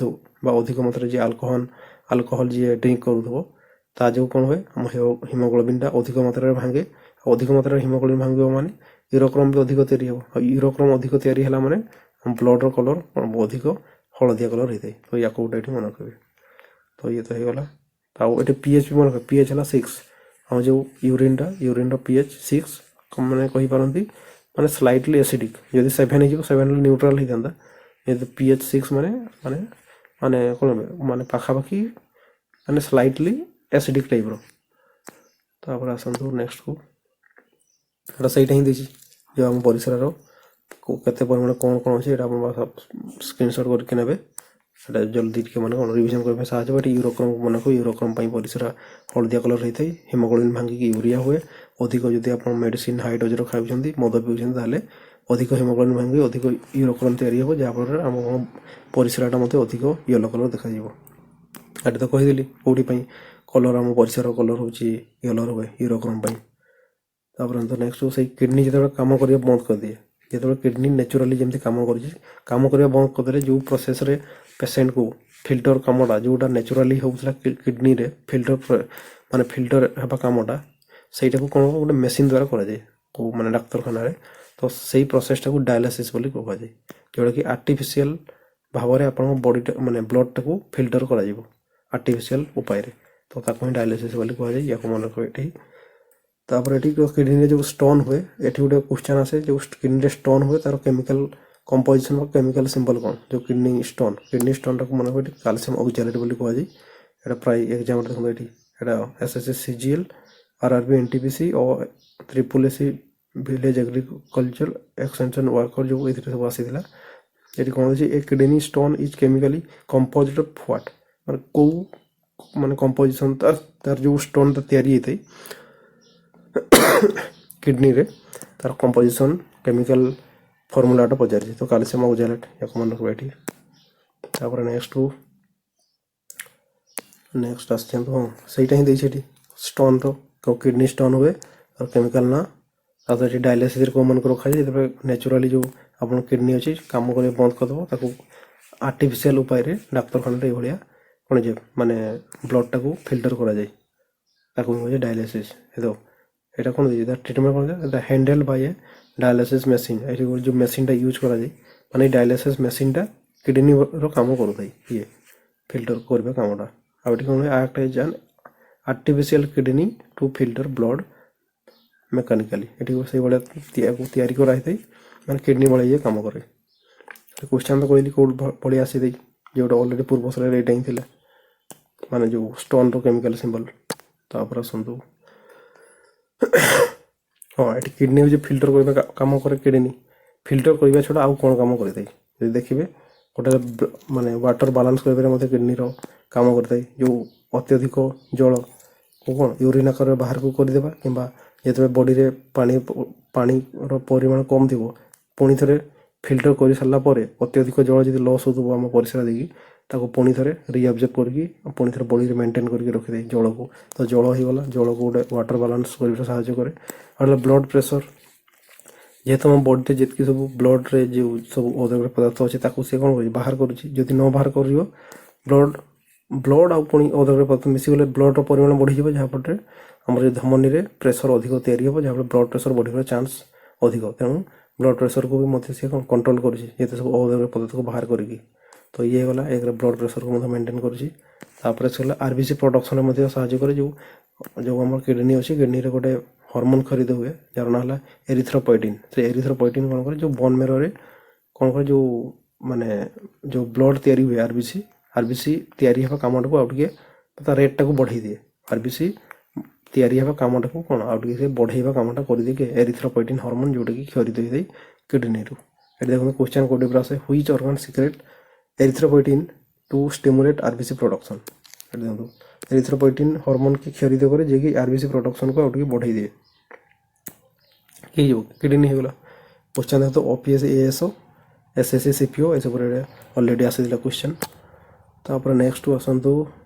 S1: अधिक मात्रा जी आल्कोहल जी ड्रिंक करूँ ता जो कौन हुए आम हिमोग्लोबिनटा अधिक मात्रा भांगे अधिक मात्रा हिमोग्लोबिन भांगे माने यूरोक्रम भी अधिक तैयारी हम यूरोक्रम अधिक तैयारी है माने ब्लड कलर अधिक हलदिया कलर होता है तो या गोटे ये मन रखिए तो ये तो होगा ये पीएच भी मन रखिए पीएच है 6 हम जो यूरिन पीएच 6 मैंने कहींपारती माने स्लाइटली एसिडिक जब 7 हो 7 न्यूट्राल होता ये पीएच 6 माने माने माने कौन माने पाखापाखि माने स्लाइटली एसिडिक टाइप ତାପରେ ଆସନ୍ତୁ ନେକ୍ସଟକୁ, ଏଇଟା ସେଇଟା ହିଁ ଦେଇଛି ଯେଉଁ ଆମ ପରିସରର କେତେ ପରିମାଣ କ'ଣ କ'ଣ ଅଛି ଏଇଟା ଆପଣ ସ୍କ୍ରିନସଟ୍ କରିକି ନେବେ। ସେଇଟା ଜଲ୍ଦି ଟିକେ ମାନେ କ'ଣ ରିଭିଜନ୍ କରିବା ପାଇଁ ସାହାଯ୍ୟ ହେବ। ଏଠି ୟୁରୋକ୍ରମ୍ ମନେକୁ ୟୁରୋକ୍ରମ୍ ପାଇଁ ପରିସର ହଳଦିଆ କଲର୍ ହେଇଥାଏ। ହିମୋଗ୍ଲୋବିନ୍ ଭାଙ୍ଗିକି ୟୁରିଆ ହୁଏ। ଅଧିକ ଯଦି ଆପଣ ମେଡ଼ିସିନ୍ ହାଇ ଡୋଜ୍ର ଖାଉଛନ୍ତି, ମଦ ପିଉଛନ୍ତି, ତାହେଲେ ଅଧିକ ହିମୋଗ୍ଲୋବିନ୍ ଭାଙ୍ଗି ଅଧିକ ୟୁରୋକ୍ରମ୍ ତିଆରି ହେବ, ଯାହାଫଳରେ ଆମ ପରିସରଟା ମଧ୍ୟ ଅଧିକ ୟେଲୋ କଲର୍ ଦେଖାଯିବ। ଏଠି ତ କହିଦେଲି କେଉଁଠି ପାଇଁ କଲର୍, ଆମ ପରିସର କଲର୍ ହେଉଛି ୟେଲୋ ହୁଏ ୟୁରୋକ୍ରମ୍ ପାଇଁ। ତାପରେ ନେକ୍ସଟ ସେଇ କିଡ଼ନୀ ଯେତେବେଳେ କାମ କରିବା ବନ୍ଦ କରିଦିଏ, ଯେତେବେଳେ କିଡ଼ନୀ ନ୍ୟାଚୁରାଲି ଯେମିତି କାମ କରୁଛି, କାମ କରିବା ବନ୍ଦ କରିଦେଲେ ଯେଉଁ ପ୍ରୋସେସ୍ରେ ପେସେଣ୍ଟକୁ ଫିଲ୍ଟର କାମଟା ଯେଉଁଟା ନ୍ୟାଚୁରାଲି ହେଉଥିଲା କିଡ଼ନୀରେ ମାନେ ଫିଲ୍ଟର ହେବା କାମଟା, ସେଇଟାକୁ କ'ଣ ଗୋଟେ ମେସିନ୍ ଦ୍ୱାରା କରାଯାଏ କେଉଁ ମାନେ ଡାକ୍ତରଖାନାରେ। ତ ସେଇ ପ୍ରୋସେସ୍ଟାକୁ ଡାୟାଲିସିସ୍ ବୋଲି କୁହାଯାଏ, ଯେଉଁଟାକି ଆର୍ଟିଫିସିଆଲ ଭାବରେ ଆପଣଙ୍କ ବଡ଼ିଟା ମାନେ ବ୍ଲଡ଼ଟାକୁ ଫିଲ୍ଟର କରାଯିବ ଆର୍ଟିଫିସିଆଲ ଉପାୟରେ। ତ ତାକୁ ହିଁ ଡାୟାଲିସିସ୍ ବୋଲି କୁହାଯାଏ, ୟାକୁ ମନେ ରଖିବ ଏଠି। ତାପରେ ଏଠି କିଡ଼ନୀରେ ଯେଉଁ ଷ୍ଟୋନ୍ ହୁଏ, ଏଠି ଗୋଟେ କ୍ୱେଶ୍ଚନ୍ ଆସେ, ଯେଉଁ କିଡ଼ନୀରେ ଷ୍ଟୋନ୍ ହୁଏ ତାର କେମିକାଲ କମ୍ପୋଜିସନ୍ ବା କେମିକାଲ ସିମ୍ବଲ କ'ଣ? ଯେଉଁ କିଡ଼ନୀ ଷ୍ଟୋନ୍ଟାକୁ ମନେ ରଖିବ ଏଠି କ୍ୟାଲସିୟମ୍ ଅକ୍ଜାଲେଟ୍ ବୋଲି କୁହାଯାଏ। ଏଇଟା ପ୍ରାୟ ଏକ୍ଜାମ୍ରେ ଦେଖନ୍ତୁ ଏଠି ଏଇଟା SSC CGL RRB NTPC ଓ SSC village agriculture extension worker ଯେଉଁ ଏଥିରେ ସବୁ ଆସିଥିଲା। ଏଠି କ'ଣ ଅଛି, a kidney stone is chemically composed of what, ମାନେ କେଉଁ ମାନେ କମ୍ପୋଜିସନ୍ ତାର ଯେଉଁ ଷ୍ଟୋନ୍ଟା ତିଆରି ହେଇଥାଏ କିଡ଼ନୀରେ, ତାର କମ୍ପୋଜିସନ୍ କେମିକାଲ ଫର୍ମୁଲାଟା ପଚାରିଛି। ତ କ୍ୟାଲସିୟମ୍ ଅକ୍ଜାଲେଟ୍ ୟାକୁ ମନେ ରଖିବ ଏଠି। ତାପରେ ନେକ୍ସଟ ଆସିଛନ୍ତି, ହଁ ସେଇଟା ହିଁ ଦେଇଛି ଏଠି ଷ୍ଟୋନ୍ର, କିଡ଼ନୀ ଷ୍ଟୋନ୍ ହୁଏ ଆଉ କେମିକାଲ ନା। ତାପରେ ଏଠି ଡାୟାଲିସିସ୍ରେ କେଉଁମାନଙ୍କୁ ରଖାଯାଏ, ଯେତେବେଳେ ନ୍ୟାଚୁରାଲି ଯେଉଁ ଆପଣ କିଡ଼ନୀ ଅଛି କାମ କରିବା ବନ୍ଦ କରିଦେବ, ତାକୁ ଆର୍ଟିଫିସିଆଲ ଉପାୟରେ ଡାକ୍ତରଖାନାରେ ଏଇଭଳିଆ କ'ଣ ଯେ ମାନେ ବ୍ଲଡ଼ଟାକୁ ଫିଲ୍ଟର କରାଯାଏ, ତାକୁ କୁହାଯାଏ ଡାୟାଲିସିସ୍। ଏଇଟା କ'ଣ ଦେଇଛି, ତା ଟ୍ରିଟମେଣ୍ଟ କ'ଣ ଦ ହ୍ୟାଣ୍ଡେଲ୍ ବାଇ ଏ ଡାୟାଲିସିସ୍ ମେସିନ୍। ଏଠି ଯେଉଁ ମେସିନ୍ଟା ୟୁଜ୍ କରାଯାଏ, ମାନେ ଏଇ ଡାୟାଲିସିସ୍ ମେସିନ୍ଟା କିଡ଼ନୀର କାମ କରୁଥାଏ, ଇଏ ଫିଲ୍ଟର କରିବା କାମଟା। ଆଉ ଏଠି କ'ଣ act as an artificial kidney to filter blood mechanically. ଏଠି ସେଇଭଳିଆ ତିଆରି କରାହେଇଥାଏ, ମାନେ କିଡ଼ନୀ ଭଳିଆ ଇଏ କାମ କରେ। କ୍ୱେଶ୍ଚନ୍ ତ କହିଲି କେଉଁଠି ଭଳିଆ ଆସିଥାଏ, ଯେଉଁଟା ଅଲରେଡ଼ି ପୂର୍ବ ସ୍ଲାଇଡ଼୍ରେ ଏଇଟା ହିଁ ଥିଲା, ମାନେ ଯେଉଁ ଷ୍ଟୋନ୍ର କେମିକାଲ ସିମ୍ବଲ। ତାପରେ ଆସନ୍ତୁ, ହଁ ଏଠି କିଡ଼ନୀ ହେଉଛି ଫିଲ୍ଟର କରିବା କାମ କରେ। କିଡ଼ନୀ ଫିଲ୍ଟର କରିବା ଛଡ଼ା ଆଉ କ'ଣ କାମ କରିଥାଏ, ଯଦି ଦେଖିବେ ଗୋଟେ ମାନେ ୱାଟର ବାଲାନ୍ସ କରିବାରେ ମଧ୍ୟ କିଡ଼ନୀର କାମ କରିଥାଏ। ଯେଉଁ ଅତ୍ୟଧିକ ଜଳକୁ କ'ଣ ୟୁରିନ୍ ଆକାରରେ ବାହାରକୁ କରିଦେବା, କିମ୍ବା ଯେତେବେଳେ ବଡ଼ିରେ ପାଣିର ପରିମାଣ କମ୍ ଥିବ, ପୁଣି ଥରେ ଫିଲ୍ଟର କରିସାରିଲା ପରେ ଅତ୍ୟଧିକ ଜଳ ଯଦି ଲସ୍ ହେଉଥିବ ଆମ ପରିସ୍ରା ଦେଇକି, ତାକୁ ପୁଣି ଥରେ ରିଅବଜର୍ଭ କରିକି ପୁଣି ଥରେ ବଡ଼ିରେ ମେଣ୍ଟେନ୍ କରିକି ରଖିଥାଏ ଜଳକୁ। ତ ଜଳ ହେଇଗଲା, ଜଳକୁ ଗୋଟେ ୱାଟର ବାଲାନ୍ସ କରିବାରେ ସାହାଯ୍ୟ କରେ। ଆଉ ହେଲା ବ୍ଲଡ଼ ପ୍ରେସର, ଯେହେତୁ ଆମ ବଡ଼ିରେ ଯେତିକି ସବୁ ବ୍ଲଡ଼ରେ ଯେଉଁ ସବୁ ଅଦରକାରୀ ପଦାର୍ଥ ଅଛି ତାକୁ ସେ କ'ଣ କରୁଛି, ବାହାର କରୁଛି। ଯଦି ନ ବାହାର କରିବ, ବ୍ଲଡ଼ ଆଉ ପୁଣି ଅଦରକାରୀ ପଦାର୍ଥ ମିଶିଗଲେ ବ୍ଲଡ଼ର ପରିମାଣ ବଢ଼ିଯିବ, ଯାହାଫଳରେ ଆମର ଧମନୀରେ ପ୍ରେସର ଅଧିକ ତିଆରି ହେବ, ଯାହାଫଳରେ ବ୍ଲଡ଼ ପ୍ରେସର ବଢ଼ିବାର ଚାନ୍ସ ଅଧିକ। ତେଣୁ ବ୍ଲଡ଼ ପ୍ରେସରକୁ ବି ମଧ୍ୟ ସେ କଣ୍ଟ୍ରୋଲ କରୁଛି, ଯେତେ ସବୁ ଅଦରକାରୀ ପଦାର୍ଥକୁ ବାହାର କରିକି। ତ ଇଏ ହେଇଗଲା ଏକରେ ବ୍ଲଡ଼ ପ୍ରେସରକୁ ମଧ୍ୟ ମେଣ୍ଟେନ୍ କରୁଛି। ତାପରେ ସେ ହେଲା RBC ପ୍ରଡକ୍ସନରେ ମଧ୍ୟ ସାହାଯ୍ୟ କରେ। ଯେଉଁ ଆମର କିଡ଼ନୀ ଅଛି, କିଡ଼ନୀରେ ଗୋଟେ ହରମୋନ୍ ଖରିଦ ହୁଏ, ଯାହାର ନାଁ ହେଲା ଏରିଥ୍ରୋପଏଟିନ୍। ସେ ଏରିଥ୍ରୋପଏଟିନ୍ କ'ଣ କରେ, ଯେଉଁ ବୋନ୍ ମେରୋରେ କ'ଣ କରେ, ଯେଉଁ ବ୍ଲଡ଼ ତିଆରି ହୁଏ RBC ତିଆରି ହେବା କାମଟାକୁ ଆଉ ଟିକେ ତା ରେଟ୍ଟାକୁ ବଢ଼େଇ ଦିଏ। RBC ତିଆରି ହେବା କାମଟାକୁ କ'ଣ ଆଉ ଟିକେ ସେ ବଢ଼େଇବା କାମଟା କରିଦିଏ ଏରିଥ୍ରୋପଏଟିନ୍ ହରମୋନ୍, ଯେଉଁଟାକି ଖରିଦ ହୋଇଥାଏ କିଡ଼ନୀରୁ। ଏଠି ଦେଖନ୍ତୁ କ୍ୱେଶ୍ଚନ୍ କୋଉଠି ପୁରା ଆସେ, which organ secrete erythropoietin to stimulate RBC production. ଏଠି ଦେଖନ୍ତୁ ଏରିଥ୍ରୋପଏଟିନ୍ ହରମୋନ୍ କି କ୍ଷରିତ କରେ, ଯିଏକି RBC ପ୍ରଡକ୍ସନ୍କୁ ଆଉ ଟିକେ ବଢ଼େଇ ଦିଏ। ହେଇଯିବ କିଡ଼ନୀ ହେଇଗଲା। କ୍ୱେଶ୍ଚନ୍ ଦେଖନ୍ତୁ OPS ASO SSC CPO ଏସବୁରେ ଅଲରେଡ଼ି ଆସିଥିଲା କ୍ୱେଶ୍ଚନ୍। ତାପରେ ନେକ୍ସଟ ଆସନ୍ତୁ,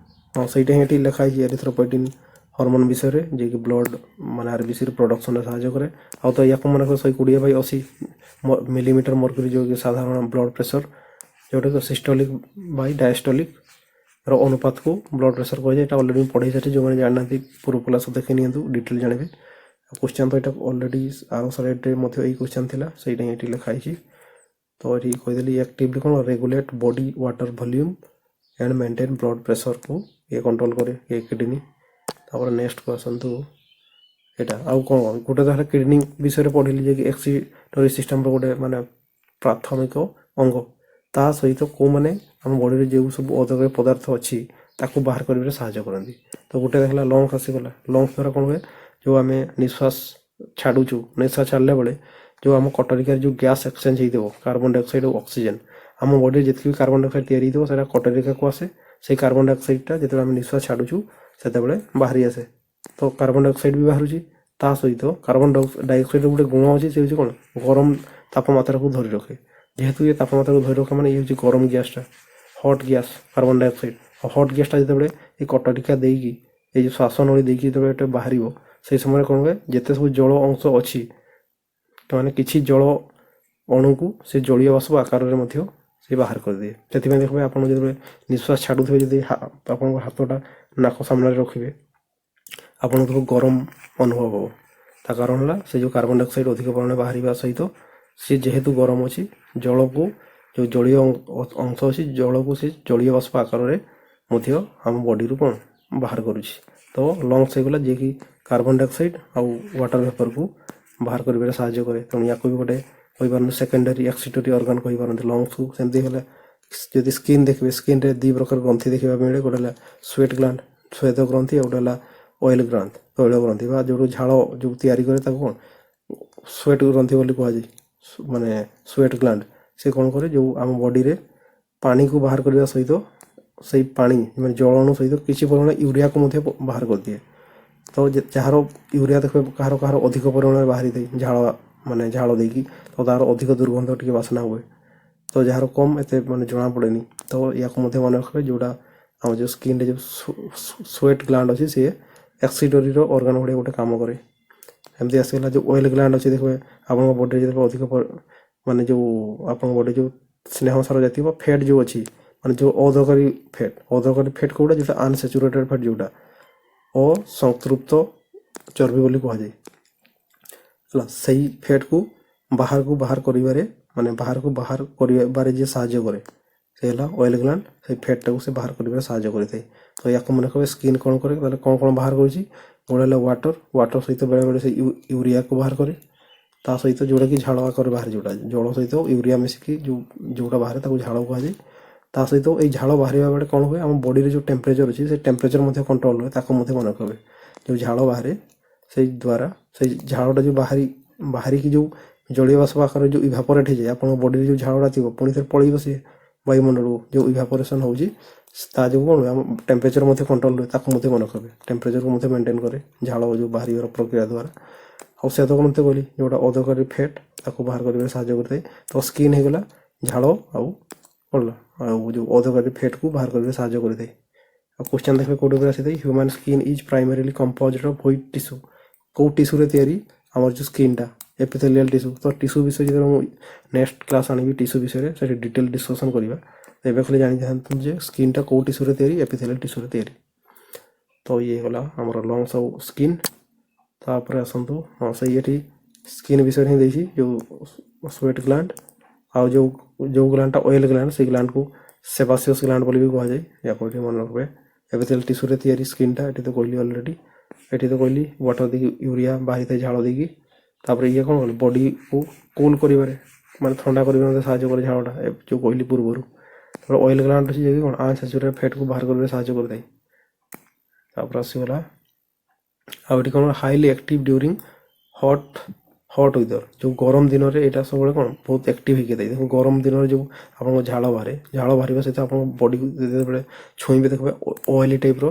S1: ହଁ ସେଇଟା ହିଁ ଏଠି ଲେଖା ହେଇଛି ଏରିଥ୍ରୋପଏଟିନ୍ ହରମୋନ୍ ବିଷୟରେ, ଯିଏକି ବ୍ଲଡ଼ ମାନେ RBCର ପ୍ରଡକ୍ସନରେ ସାହାଯ୍ୟ କରେ। ଆଉ ତ ୟାକୁ ମନେକର 120/80 ମିଲିମିଟର ମର୍କ୍ୟୁରି, ଯେଉଁକି ସାଧାରଣ ବ୍ଲଡ଼ ପ୍ରେସର, ଯେଉଁଟାକି ସିଷ୍ଟୋଲିକ୍ ବାଇ ଡାଏଷ୍ଟୋଲିକ୍ର ଅନୁପାତକୁ ବ୍ଲଡ଼ ପ୍ରେସର କୁହାଯାଏ। ଏଇଟା ଅଲରେଡ଼ି ପଢ଼େଇ ସାରିଛି, ଯେଉଁମାନେ ଜାଣିନାହାନ୍ତି ପୂର୍ବ କ୍ଲାସ୍ ଦେଖି ନିଅନ୍ତୁ, ଡିଟେଲ୍ ଜାଣିବେ। କ୍ୱେଶ୍ଚନ୍ ତ ଏଇଟା ଅଲରେଡ଼ି ଆର ସ୍ଲାଇଡ଼୍ରେ ମଧ୍ୟ ଏଇ କ୍ୱେଶ୍ଚନ୍ ଥିଲା, ସେଇଟା ହିଁ ଏଠି ଲେଖା ହେଇଛି। ତ ଏଠି କହିଦେଲି ଆକ୍ଟିଭଲି କ'ଣ regulate body water volume and maintain blood ପ୍ରେସରକୁ ଇଏ କଣ୍ଟ୍ରୋଲ କରେ ଏ କିଡ଼ନୀ। ତାପରେ ନେକ୍ସଟକୁ ଆସନ୍ତୁ, ଏଇଟା ଆଉ କ'ଣ ଗୋଟେ ତାହେଲେ କିଡ଼ନୀ ବିଷୟରେ ପଢ଼ିଲି, ଯେ କି ଏକ୍ସିଟୋରି ସିଷ୍ଟମ୍ର ଗୋଟେ ମାନେ ପ୍ରାଥମିକ ଅଙ୍ଗ। ତା ସହିତ କେଉଁମାନେ ଆମ ବଡ଼ିରେ ଯେଉଁ ସବୁ ଅଦରକାରୀ ପଦାର୍ଥ ଅଛି ତାକୁ ବାହାର କରିବାରେ ସାହାଯ୍ୟ କରନ୍ତି। ତ ଗୋଟେ ଦେଖିଲା ଲଙ୍ଗ୍ସ ଆସିଗଲା। ଲଙ୍ଗ୍ସ ଦ୍ୱାରା କ'ଣ ହୁଏ, जो आम निश्वास छाड़ुचु निश्वास छाड़ला बेले जो आम कटरिकार जो गैस एक्सचेंज हो कार्बन डाइऑक्साइड और ऑक्सीजन आम बॉडी जितकी भी कार्बन डाइऑक्साइड तैयारी हो सेटा कटरिका को आसे से कार्बन डाइऑक्साइडटा जो आम निश्वास छाड़ुचु से बाहरी आसे तो कार्बन डाइऑक्साइड भी बाहर ता सहित कार्बन डाइऑक्साइड गोटे गुण अच्छी से कौन गरम तापमात्रा को धरी रखे जेहेतु ये तापमात्रा को धरी रखे मैंने ये गरम गैसटा हट गैस कार्बन डाइऑक्साइड और हट गैसटा जो ये कटरिका देकी ये जो श्वास नली देकी जो बाहर से समय कौन हुए जिते सब जल अंश अच्छी तो मैंने किसी जल अणु को से जलीय बाष्प आकार में से बाहर कर दिए से देखिए आप जो निश्वास छाड़ुवे जब आप हाथटा नाक सामने रखिए आपन को गरम अनुभव हो ता कारण है से जो कार्बन डाइऑक्साइड अधिक परिमाण बाहर सहित सी जेहेतु गरम अच्छी जल को जो जलीय अंश अच्छी जल को से जलीय बाष्प आकार में आम बॉडी रू कौन बाहर करुच्ची तो लंग्स होगला जी कि कार्बन डाइऑक्साइड आउ वाटर वेपर को बाहर कर साहाय्य करे तेणु या भी गोटे कहीपर सेकेंडरी एक्सिटरी ऑर्गन कहीपर लंग्स को सेमती है जदि स्किन देखिए स्किन रे दी प्रकार ग्रंथि देखा मिले गोटे स्वेट ग्लैंड श्वेत ग्रंथि और गोटे ऑयल ग्रंथ तैल ग्रंथि जो झाड़ जो तैयारी करे कौन स्वेट ग्रंथि बोली कहुए माने स्वेट ग्लैंड से कौन करे जो आम बॉडी रे पानी को बाहर करने सहित से पानी मैं जल अणु सहित किसी परिमाण यूरिया को बाहर कर दिए तो जार यूरिया देखिए कहार कहार अधिक परिमाण बाहरी थे झाड़ माने झाड़ देकी तो तार अधिक दुर्गंध टी बासना हुए तो जार कम एत माने जना पड़ेनी तो या मन रखे जोटा आम जो स्किन जो स्वेट ग्लैंड अच्छी सी एक्सिटरी ऑर्गन भाई गोटे कम करे एमती आसगला जो ऑयल ग्लैंड अच्छी देखिए आप बॉडी जो अधिक माने जो आप बॉडी जो स्नेह सार जाती फैट जो अच्छी माने जो अदरकारी फैट कौटा जो अनसैचुरेटेड फैट जोटा असंतृप्त चर्बी बोली कहुए सही फैट को बाहर कर माने बाहर कर साहाय्य करे से ऑयल ग्लैंड से फैटा को से बाहर कर साहाय्य करे तो या मन रखे स्किन कौन करे कौन कौन बाहर करुच्ची गोटे वाटर सहित बेले बेले से यूरिया को बाहर करे ता सहित जोटा कि झाड़ आकार बाहर जोटा जल सहित यूरिया मिसिकी जोटा बाहर झाड़ कहुए ता सहित ये झाड़ बाहर बेले कौन हुए आम बॉडी जो टेम्परेचर अच्छी से टेम्परेचर कंट्रोल हुए मन रखे जो झाड़ बाहर से द्वारा से झाड़टा जो बाहरी की जो जलीय बाष्प आकार जो इभापोरेट हो जाए आप बॉडी जो झाड़ा थी पुणी थे पड़े सी वायुमंडल को जो इभापोरेसन हो जो कौन हुए टेम्परेचर कंट्रोल हुए मन रखे टेम्परेचर को मेंटेन करे झाड़ जो बाहर प्रक्रिया द्वारा और से तो कहली जोटा अदरकारी फैट ताको बाहर कर साहाय्य करते तो स्किन होगला झाड़ आउ जो अदरकारी फैट को बाहर कर साहाय्य करते क्वेश्चन देखिए कौटे आसी human skin is primarily composed of white tissue कौ टिश्यू तैयारी आमर जो स्किनटा एपिथेलियल टिश्यू तो टिश्यू विषय जो नेक्स्ट क्लास आनी टिश्यू विषय से डिटेल डिस्कसन करवा एवं खाली जानी था स्किनटा कौ टिश्यू तैयारी एपिथेलियल टिश्यू तैयारी तो ये गला आमर लंग्स और स्किन तापर आसतु हाँ से ये स्किन विषय ही देखी जो स्वेट ग्लैंड आउ जो ग्लैंडटा ऑयल ग्लैंड से ग्लैंड को सेबासियस ग्लैंड बोली भी कहुए या मन रखे एपिथेलियल टिश्यू तैयारी स्किनटा ये तो कहली अलरेडी ये तो कहली वाटर देखी यूरिया बाहरी थे झाड़ देकी तापर ये कौन बॉडी को कूल कर माने ठंडा कर साहाय्य करे झाड़टा जो कहली पूर्वर ऑयल ग्लैंड अच्छी जो कौन अनसैचुरेटेड फैट को बाहर कर साहाय्य करते आसगला आउट कौन हाईली एक्टिव ड्यूरिंग हट वेदर जो गरम दिन में यहाँ सब कौन बहुत एक्टिव होता है देखो गरम दिन में जो आप झाड़ बाहर सहित आप बॉडी को छुईबे देखो ऑयली टाइप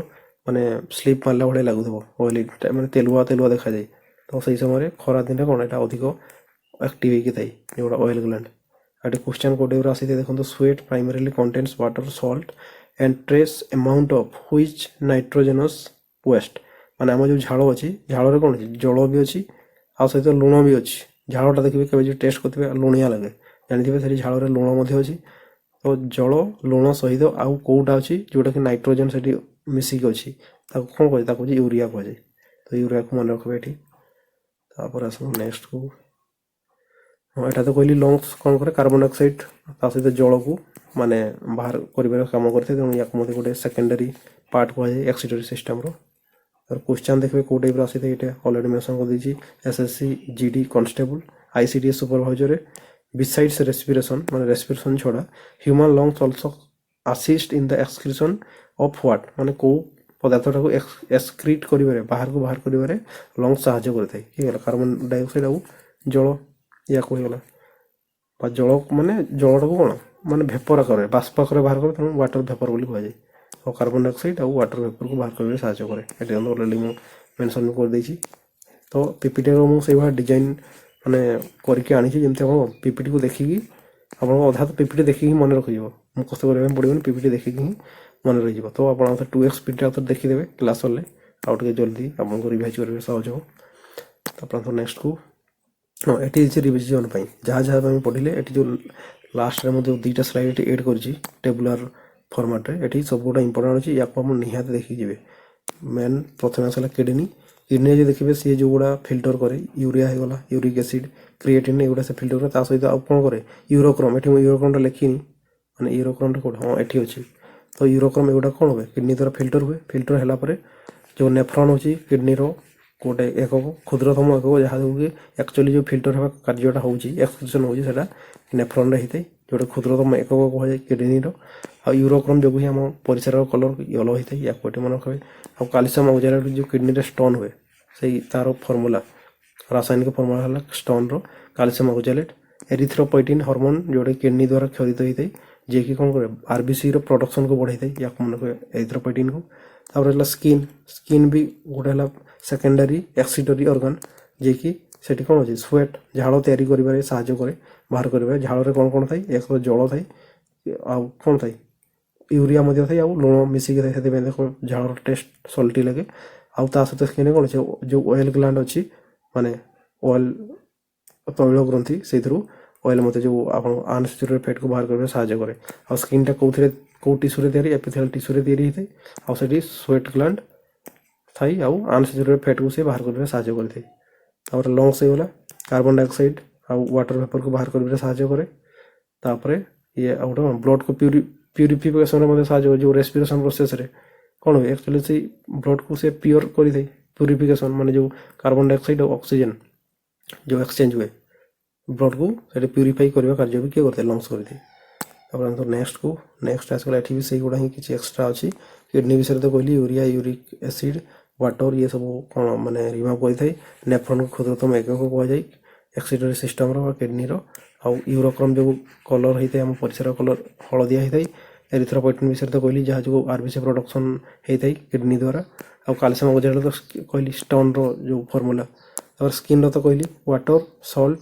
S1: माने स्लीप मारला भाई लगुव ऑयली मैंने तेलुआ देखा जाए तो सही समय खरा दिन कौन यहाँ अधिक एक्टिव होता है जोटा ऑयल ग्लैंड आटे क्वेश्चन कौटे आसी देखो sweat primarily contains water salt and trace amount of which nitrogenous waste माने आम जो झाड़ अच्छी झाड़ कौन अच्छी जल भी अच्छी आ सहित लुण भी अच्छी झाड़टा देखिए कभी जो टेस्ट करेंगे लुणिया लगे जानते से झाड़ लुण अच्छी तो जल लुण सहित आउ कौटा अच्छी जोटा कि नाइट्रोजेन से मिसिक अच्छी कौन कहे यूरिया कहुए तो यूरिया को मन रखिए ये आस नेक्स्ट को हाँ यहाँ तो कहली लंग्स कौन करे कार्बन डाइऑक्साइड सहित जल को माने बाहर कर कम करते तेणु या गोटे सेकेंडरी पार्ट कहुए एक्सिटरी सिस्टम और क्वेश्चन देखिए कौ टाइप आसी ये अलरेडी मेंशन कर दी SSC GD constable ICDS supervisor besides respiration माने रेस्पिरेशन छड़ा human lungs also assist in the excretion of what माने कौ ପଦାର୍ଥଟାକୁ ଏକ୍ସକ୍ରିଟ୍ କରିବାରେ ବାହାର କରିବାରେ ଲଙ୍ଗସ୍ ସାହାଯ୍ୟ କରିଥାଏ। ହେଇଗଲା କାର୍ବନ ଡାଇଅକ୍ସାଇଡ୍ ଆଉ ଜଳ ୟାକୁ ହେଇଗଲା। ବା ଜଳ ମାନେ ଜଳଟାକୁ କ'ଣ ମାନେ ଭେପର ଆକାରରେ ବାଷ୍ପ ଆକାରରେ ବାହାର କରେ, ତେଣୁ ୱାଟର ଭେପର ବୋଲି କୁହାଯାଏ। ଆଉ କାର୍ବନ ଡାଇଅକ୍ସାଇଡ୍ ଆଉ ୱାଟର ଭେପରକୁ ବାହାର କରିବାରେ ସାହାଯ୍ୟ କରେ। ଏଠି ଅଲରେଡ଼ି ମୁଁ ମେନସନ୍ କରିଦେଇଛି। ତ ପିପିଟିର ମୁଁ ସେଇଭଳିଆ ଡିଜାଇନ୍ ମାନେ କରିକି ଆଣିଛି, ଯେମିତି ଆପଣ ପିପିଟିକୁ ଦେଖିକି ଆପଣଙ୍କ ଅଧା ତ ପିପିଟି ଦେଖିକି ମନେ ରଖିଯିବ। ମୁଁ କଷ୍ଟ କରିବା ପାଇଁ ପଡ଼ିବନି, ପିପିଟି ଦେଖିକି ହିଁ ମନେ ରହିଯିବ। ତ ଆପଣ ଆଉ 2x ସ୍ପିଡ଼୍ରେ ଆଉ ଥରେ ଦେଖିଦେବେ କ୍ଲାସ୍ ସରିଲେ, ଆଉ ଟିକେ ଜଲ୍ଦି ଆପଣଙ୍କୁ ରିଭାଇଜ୍ କରିବେ ସହଜ ହେବ। ତାପରେ ତ ନେକ୍ସଟକୁ ହଁ ଏଠି ହେଇଛି ରିଭିଜନ୍ ପାଇଁ ଯାହା ଆମେ ପଢ଼ିଲେ। ଏଠି ଯେଉଁ ଲାଷ୍ଟରେ ମୁଁ ଯେଉଁ 2ଟା ସ୍ଲାଇଡ୍ ଏଠି ଏଡ୍ କରିଛି ଟେବୁଲାର ଫର୍ମାଟ୍ରେ, ଏଠି ସବୁଗୁଡ଼ା ଇମ୍ପୋର୍ଟାଣ୍ଟ ଅଛି। ୟାକୁ ଆପଣ ନିହାତି ଦେଖିକି ଯିବେ। ମେନ୍ ପ୍ରଥମେ ଆସିଲା କିଡ଼ନୀ ଯଦି ଦେଖିବେ ସିଏ ଯେଉଁଗୁଡ଼ା ଫିଲ୍ଟର କରେ, ୟୁରିଆ ହେଇଗଲା, ୟୁରିକ୍ ଏସିଡ୍, କ୍ରିଏଟିନ୍, ଏଗୁଡ଼ା ସେ ଫିଲ୍ଟର କରେ। ତା ସହିତ ଆଉ କ'ଣ କରେ, ୟୁରୋକ୍ରୋମ୍। ଏଠି ମୁଁ ୟୁରୋକ୍ରୋମ୍ଟା ଲେଖିନି, ମାନେ ୟୁରୋକ୍ରୋମ୍ଟା କେଉଁଟା, ହଁ ଏଠି ଅଛି। ତ ୟୁରୋକ୍ରୋମ୍ ଏଗୁଡ଼ା କ'ଣ ହୁଏ, କିଡ଼ନୀ ଦ୍ୱାରା ଫିଲ୍ଟର ହୁଏ। ଫିଲ୍ଟର ହେଲା ପରେ ଯେଉଁ ନେଫ୍ରନ୍ ହେଉଛି କିଡ଼ନୀର ଗୋଟେ ଏକକ, କ୍ଷୁଦ୍ରତମ ଏକକ, ଯାହାକି ଆକ୍ଚୁଆଲି ଯେଉଁ ଫିଲ୍ଟର ହେବା କାର୍ଯ୍ୟଟା ହେଉଛି, ଏକ୍ସକ୍ରିସନ୍ ହେଉଛି, ସେଇଟା ନେଫ୍ରନ୍ରେ ହେଇଥାଏ, ଯେଉଁଟା କ୍ଷୁଦ୍ରତମ ଏକକ କୁହାଯାଏ କିଡ଼ନୀର। ଆଉ ୟୁରୋକ୍ରୋମ୍ ଯୋଗୁଁ ହିଁ ଆମ ପରିସ୍ରାର କଲର୍ ୟେଲୋ ହେଇଥାଏ, ୟାକୁ ଏଠି ମନେ ରଖିବେ। ଆଉ କାଲସିୟମ୍ ଅକ୍ସାଲେଟ୍ ଯେଉଁ କିଡ଼ନୀରେ ଷ୍ଟୋନ୍ ହୁଏ, ସେଇ ତାର ଫର୍ମୁଲା, ରାସାୟନିକ ଫର୍ମୁଲା ହେଲା ଷ୍ଟୋନ୍ର କାଲସିୟମ୍ ଅକ୍ସାଲେଟ୍। ଏରିଥ୍ରୋପଏଟିନ୍ ହର୍ମୋନ୍ ଯେଉଁଟା କିଡ଼ନୀ ଦ୍ୱାରା କ୍ଷରିତ ହେଇଥାଏ, ଯିଏକି କ'ଣ କରେ ଆରବିସିର ପ୍ରଡକ୍ସନକୁ ବଢ଼ାଇଥାଏ, ୟାକୁ ମନେ ରଖିବେ ଏରିଥ୍ରୋପଏଟିନ୍କୁ। ତାପରେ ହେଲା ସ୍କିନ୍ ବି ଗୋଟେ ହେଲା ସେକେଣ୍ଡାରୀ ଏକ୍ସିଟରୀ ଅର୍ଗାନ୍, ଯିଏକି ସେଠି କ'ଣ ଅଛି ସ୍ୱେଟ୍, ଝାଳ ତିଆରି କରିବାରେ ସାହାଯ୍ୟ କରେ, ବାହାର କରିବାରେ। ଝାଳରେ କ'ଣ ଥାଏ, ଏକ ଜଳ ଥାଏ, ଆଉ କ'ଣ ଥାଏ, ୟୁରିଆ ମଧ୍ୟ ଥାଏ, ଆଉ ଲୁଣ ମିଶିକି ଥାଏ। ସେଥିପାଇଁ ଦେଖ ଝାଳର ଟେଷ୍ଟ ସଲ୍ଟି ଲାଗେ। ଆଉ ତା ସହିତ ସ୍କିନ୍ରେ କ'ଣ ଅଛି, ଯେଉଁ ଅଏଲ୍ ଗ୍ଲାଣ୍ଡ ଅଛି, ମାନେ ଅଏଲ୍ ତୈଳ ଗ୍ରନ୍ଥି, ସେଇଥିରୁ ଅଏଲ୍ ମଧ୍ୟ ଯେଉଁ ଆପଣ ଆନସ୍ୟାଚୁରେଟେଡ୍ ଫ୍ୟାଟ୍କୁ ବାହାର କରିବାରେ ସାହାଯ୍ୟ କରେ। ଆଉ ସ୍କିନ୍ଟା କେଉଁ ଟିସ୍ୟୁରେ ତିଆରି, ଏପିଥେଲିଆଲ୍ ଟିସ୍ୟୁରେ ତିଆରି ହେଇଥାଏ। ଆଉ ସେଠି ସ୍ୱେଟ୍ ଗ୍ଲାଣ୍ଡ ଥାଇ, ଆଉ ଆନସ୍ୟାଚୁରେଟେଡ୍ ଫ୍ୟାଟ୍କୁ ସେ ବାହାର କରିବାରେ ସାହାଯ୍ୟ କରିଥାଏ। ତାପରେ ଲଙ୍ଗସ୍ ହେଇଗଲା, କାର୍ବନ ଡାଇଅକ୍ସାଇଡ୍ ଆଉ ୱାଟର ଭେପରକୁ ବାହାର କରିବାରେ ସାହାଯ୍ୟ କରେ। ତାପରେ ଇଏ ଆଉ ଗୋଟେ ବ୍ଲଡ୍କୁ ପ୍ୟୁରିଫିକେସନ୍ରେ ମଧ୍ୟ ସାହାଯ୍ୟ କରେ। ଯେଉଁ ରେସ୍ପିରେସନ୍ ପ୍ରୋସେସ୍ରେ କ'ଣ ହୁଏ, ଆକ୍ଚୁଆଲି ସେଇ ବ୍ଲଡ୍କୁ ସେ ପିଓର କରିଥାଏ। ପ୍ୟୁରିଫିକେସନ୍ ମାନେ ଯେଉଁ କାର୍ବନ ଡାଇଅକ୍ସାଇଡ୍ ଆଉ ଅକ୍ସିଜେନ୍ ଯେଉଁ ଏକ୍ସଚେଞ୍ଜ ହୁଏ, ବ୍ଲଡ୍କୁ ସେଠି ପ୍ୟୁରିଫାଇ କରିବା କାର୍ଯ୍ୟ ବି କିଏ କରିଥାଏ, ଲଙ୍ଗସ୍ କରିଥାଏ। ତାପରେ ଆମେ ତ ନେକ୍ସଟ ଆସିଗଲା। ଏଠି ବି ସେଇଗୁଡ଼ା ହିଁ କିଛି ଏକ୍ସଟ୍ରା ଅଛି। କିଡ଼ନୀ ବିଷୟରେ ତ କହିଲି, ୟୁରିଆ, ୟୁରିକ୍ ଏସିଡ୍, ୱାଟର, ଇଏ ସବୁ କ'ଣ ମାନେ ରିମୁଭ୍ କରିଥାଏ। ନେଫ୍ରନ୍କୁ କ୍ଷୁଦ୍ରତମ ଏକକ କୁହାଯାଏ ଏକ୍ସିଟରୀ ସିଷ୍ଟମ୍ର ବା କିଡ଼ନୀର। ଆଉ ୟୁରୋକ୍ରୋମ୍ ଯେଉଁ କଲର୍ ହେଇଥାଏ, ଆମ ପରିସ୍ରାର କଲର୍ ହଳଦିଆ ହେଇଥାଏ। ଏରିଥ୍ରୋପଏଟିନ୍ ବିଷୟରେ ତ କହିଲି, ଯାହା ଯୋଗୁଁ ଆରବିସି ପ୍ରଡକ୍ସନ୍ ହେଇଥାଏ କିଡ଼ନୀ ଦ୍ୱାରା। ଆଉ କାଲସିୟମ୍ ଅକ୍ସାଲେଟ୍ ତ କହିଲି ଷ୍ଟୋନ୍ର ଯେଉଁ ଫର୍ମୁଲା। ତାପରେ ସ୍କିନ୍ର ତ କହିଲି water, salt,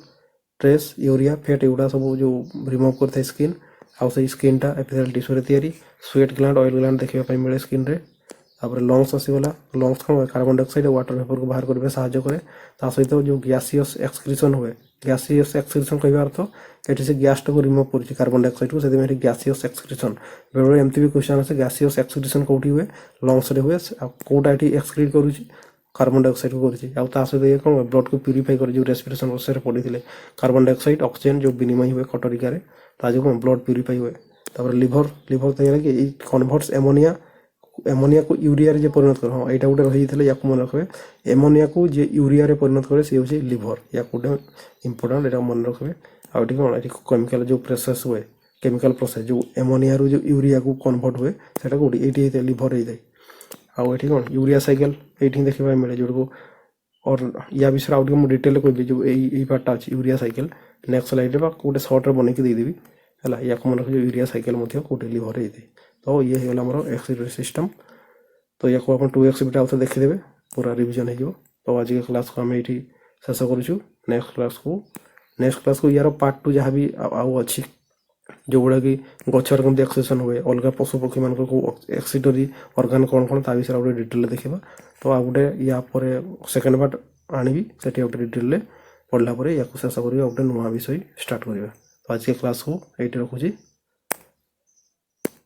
S1: trace, urea, fat, ଏଗୁଡ଼ା ସବୁ ଯେଉଁ ରିମୁଭ୍ କରିଥାଏ ସ୍କିନ୍। ଆଉ ସେଇ ସ୍କିନ୍ଟା ଏପିଥେଲିଆଲ୍ ଟିସ୍ୟୁରେ ତିଆରି। ସ୍ୱେଟ୍ ଗ୍ଲାଣ୍ଡ, ଅଏଲ୍ ଗ୍ଲାଣ୍ଡ ଦେଖିବା ପାଇଁ ମିଳେ ସ୍କିନ୍ରେ। ତାପରେ ଲଙ୍ଗସ୍ ଆସିଗଲା। ଲଙ୍ଗସ୍ କ'ଣ ହୁଏ, କାର୍ବନ ଡାଇଅକ୍ସାଇଡ୍ ଆଉ ୱାଟର ଭେପରକୁ ବାହାର କରିବାରେ ସାହାଯ୍ୟ କରେ। ତା ସହିତ ଯେଉଁ ଗ୍ୟାସିୟସ୍ ଏକ୍ସକ୍ରିସନ୍ ହୁଏ, ଗ୍ୟାସିୟସ୍ ଏକ୍ସକ୍ରିସନ୍ କହିବା ଅର୍ଥ ଏଠି ସେ ଗ୍ୟାସ୍ଟାକୁ ରିମୁଭ୍ କରୁଛି କାର୍ବନ ଡାଇଅକ୍ସାଇଡ୍କୁ, ସେଥିପାଇଁ ଏଠି ଗ୍ୟାସିୟସ୍ ଏକ୍ସକ୍ରିସନ୍। ବେଳେବେଳେ ଏମିତି ବି କ୍ୱେଶ୍ଚନ୍ ଆସେ, ଗ୍ୟାସିୟସ୍ ଏକ୍ସକ୍ରିସନ୍ କେଉଁଠି ହୁଏ, ଲଙ୍ଗସ୍ରେ ହୁଏ, ଆଉ କେଉଁଟା ଏଠି ଏକ୍ସକ୍ରିଟ୍ କରୁଛି, କାର୍ବନ ଡାଇଅକ୍ସାଇଡ୍କୁ କରୁଛି। ଆଉ ତା ସହିତ ଇଏ କ'ଣ ବ୍ଲଡ୍କୁ ପ୍ୟୁରିଫାଇ করে, ଯେଉଁ ରେସ୍ପିରେସନ୍ ପ୍ରୋସେସ୍ରେ ପଡ଼ିଥିଲେ କାର୍ବନ ଡାଇଅକ୍ସାଇଡ୍ ଅକ୍ସିଜେନ୍ ଯେଉଁ ବିନିମୟ ହୁଏ କଟରିକାରେ, ତା ଯୋଗୁଁ ବ୍ଲଡ୍ ପ୍ୟୁରିଫାଇ ହୁଏ। ତାପରେ ଲିଭର ତ ହେଲା କି ଏଇ କନଭର୍ଟସ୍ ଏମୋନିଆକୁ ୟୁରିଆରେ ଯେ ପରିଣତ କରେ, ହଁ ଏଇଟା ଗୋଟେ ରହିଯାଇଥିଲେ, ୟାକୁ ମନେ ରଖିବେ। ଏମୋନିଆକୁ ଯେ ୟୁରିଆରେ ପରିଣତ କରେ ସେ ହେଉଛି ଲିଭର, ୟାକୁ ଗୋଟେ ଇମ୍ପୋର୍ଟାଣ୍ଟ, ଏଇଟା ମନେ ରଖିବେ। ଆଉ ଏଠି କ'ଣ, ଏଠି କେମିକାଲ ଯେଉଁ ପ୍ରୋସେସ୍ ହୁଏ, କେମିକାଲ ପ୍ରୋସେସ୍ ଯେଉଁ ଏମୋନିଆରୁ ଯେଉଁ ୟୁରିଆକୁ କନଭର୍ଟ ହୁଏ, ସେଇଟା କେଉଁଠି, ଏଇଠି ହେଇଥାଏ, ଲିଭର ହେଇଥାଏ। ଆଉ ଏଠି କ'ଣ ୟୁରିଆ ସାଇକେଲ ଏଇଠି ହିଁ ଦେଖିବା ପାଇଁ ମିଳେ, ଯେଉଁଟାକୁ ୟା ବିଷୟରେ ଆଉ ଟିକେ ମୁଁ ଡିଟେଲରେ କହିବି। ଯେଉଁ ଏଇ ପାର୍ଟଟା ଅଛି ୟୁରିଆ ସାଇକେଲ, ନେକ୍ସଟ ସ୍ଲାଇଡ୍ରେ ବା ଗୋଟେ ସର୍ଟରେ ବନେଇକି ଦେଇଦେବି ହେଲା। ୟାକୁ ମନେ ରଖିବେ, ୟୁରିଆ ସାଇକେଲ ମଧ୍ୟ କେଉଁଠି ଲିଭର ହେଇଥାଏ। ତ ଇଏ ହେଇଗଲା ଆମର ଏକ୍ସକ୍ରିଟୋରୀ ସିଷ୍ଟମ୍। ତ ୟାକୁ ଆପଣ 2x ବିଟା ଆଉଥରେ ଦେଖିଦେବେ, ପୁରା ରିଭିଜନ୍ ହେଇଯିବ। ତ ଆଜିକା କ୍ଲାସ୍କୁ ଆମେ ଏଇଠି ଶେଷ କରୁଛୁ। ନେକ୍ସଟ କ୍ଲାସ୍କୁ ୟାର ପାର୍ଟ 2 ଯାହା ବି ଆଉ ଅଛି, ଯେଉଁଗୁଡ଼ାକି ଗଛରେ କେମିତି ଏକ୍ସକ୍ରିସନ୍ ହୁଏ, ଅଲଗା ପଶୁପକ୍ଷୀମାନଙ୍କର କେଉଁ ଏକ୍ସିଟରୀ ଅର୍ଗାନ୍ କ'ଣ ତା ବିଷୟରେ ଆଉ ଗୋଟେ ଡିଟେଲରେ ଦେଖିବା। ତ ଆଉ ଗୋଟେ ୟା ପରେ ସେକେଣ୍ଡ ପାର୍ଟ ଆଣିବି, ସେଠି ଆଉ ଗୋଟେ ଡିଟେଲରେ ପଢ଼ିଲା ପରେ ୟାକୁ ଶେଷ କରିବି, ଆଉ ଗୋଟେ ନୂଆ ବିଷୟ ଷ୍ଟାର୍ଟ କରିବା। ତ ଆଜିକା କ୍ଲାସ୍କୁ ଏଇଠି ରଖୁଛି।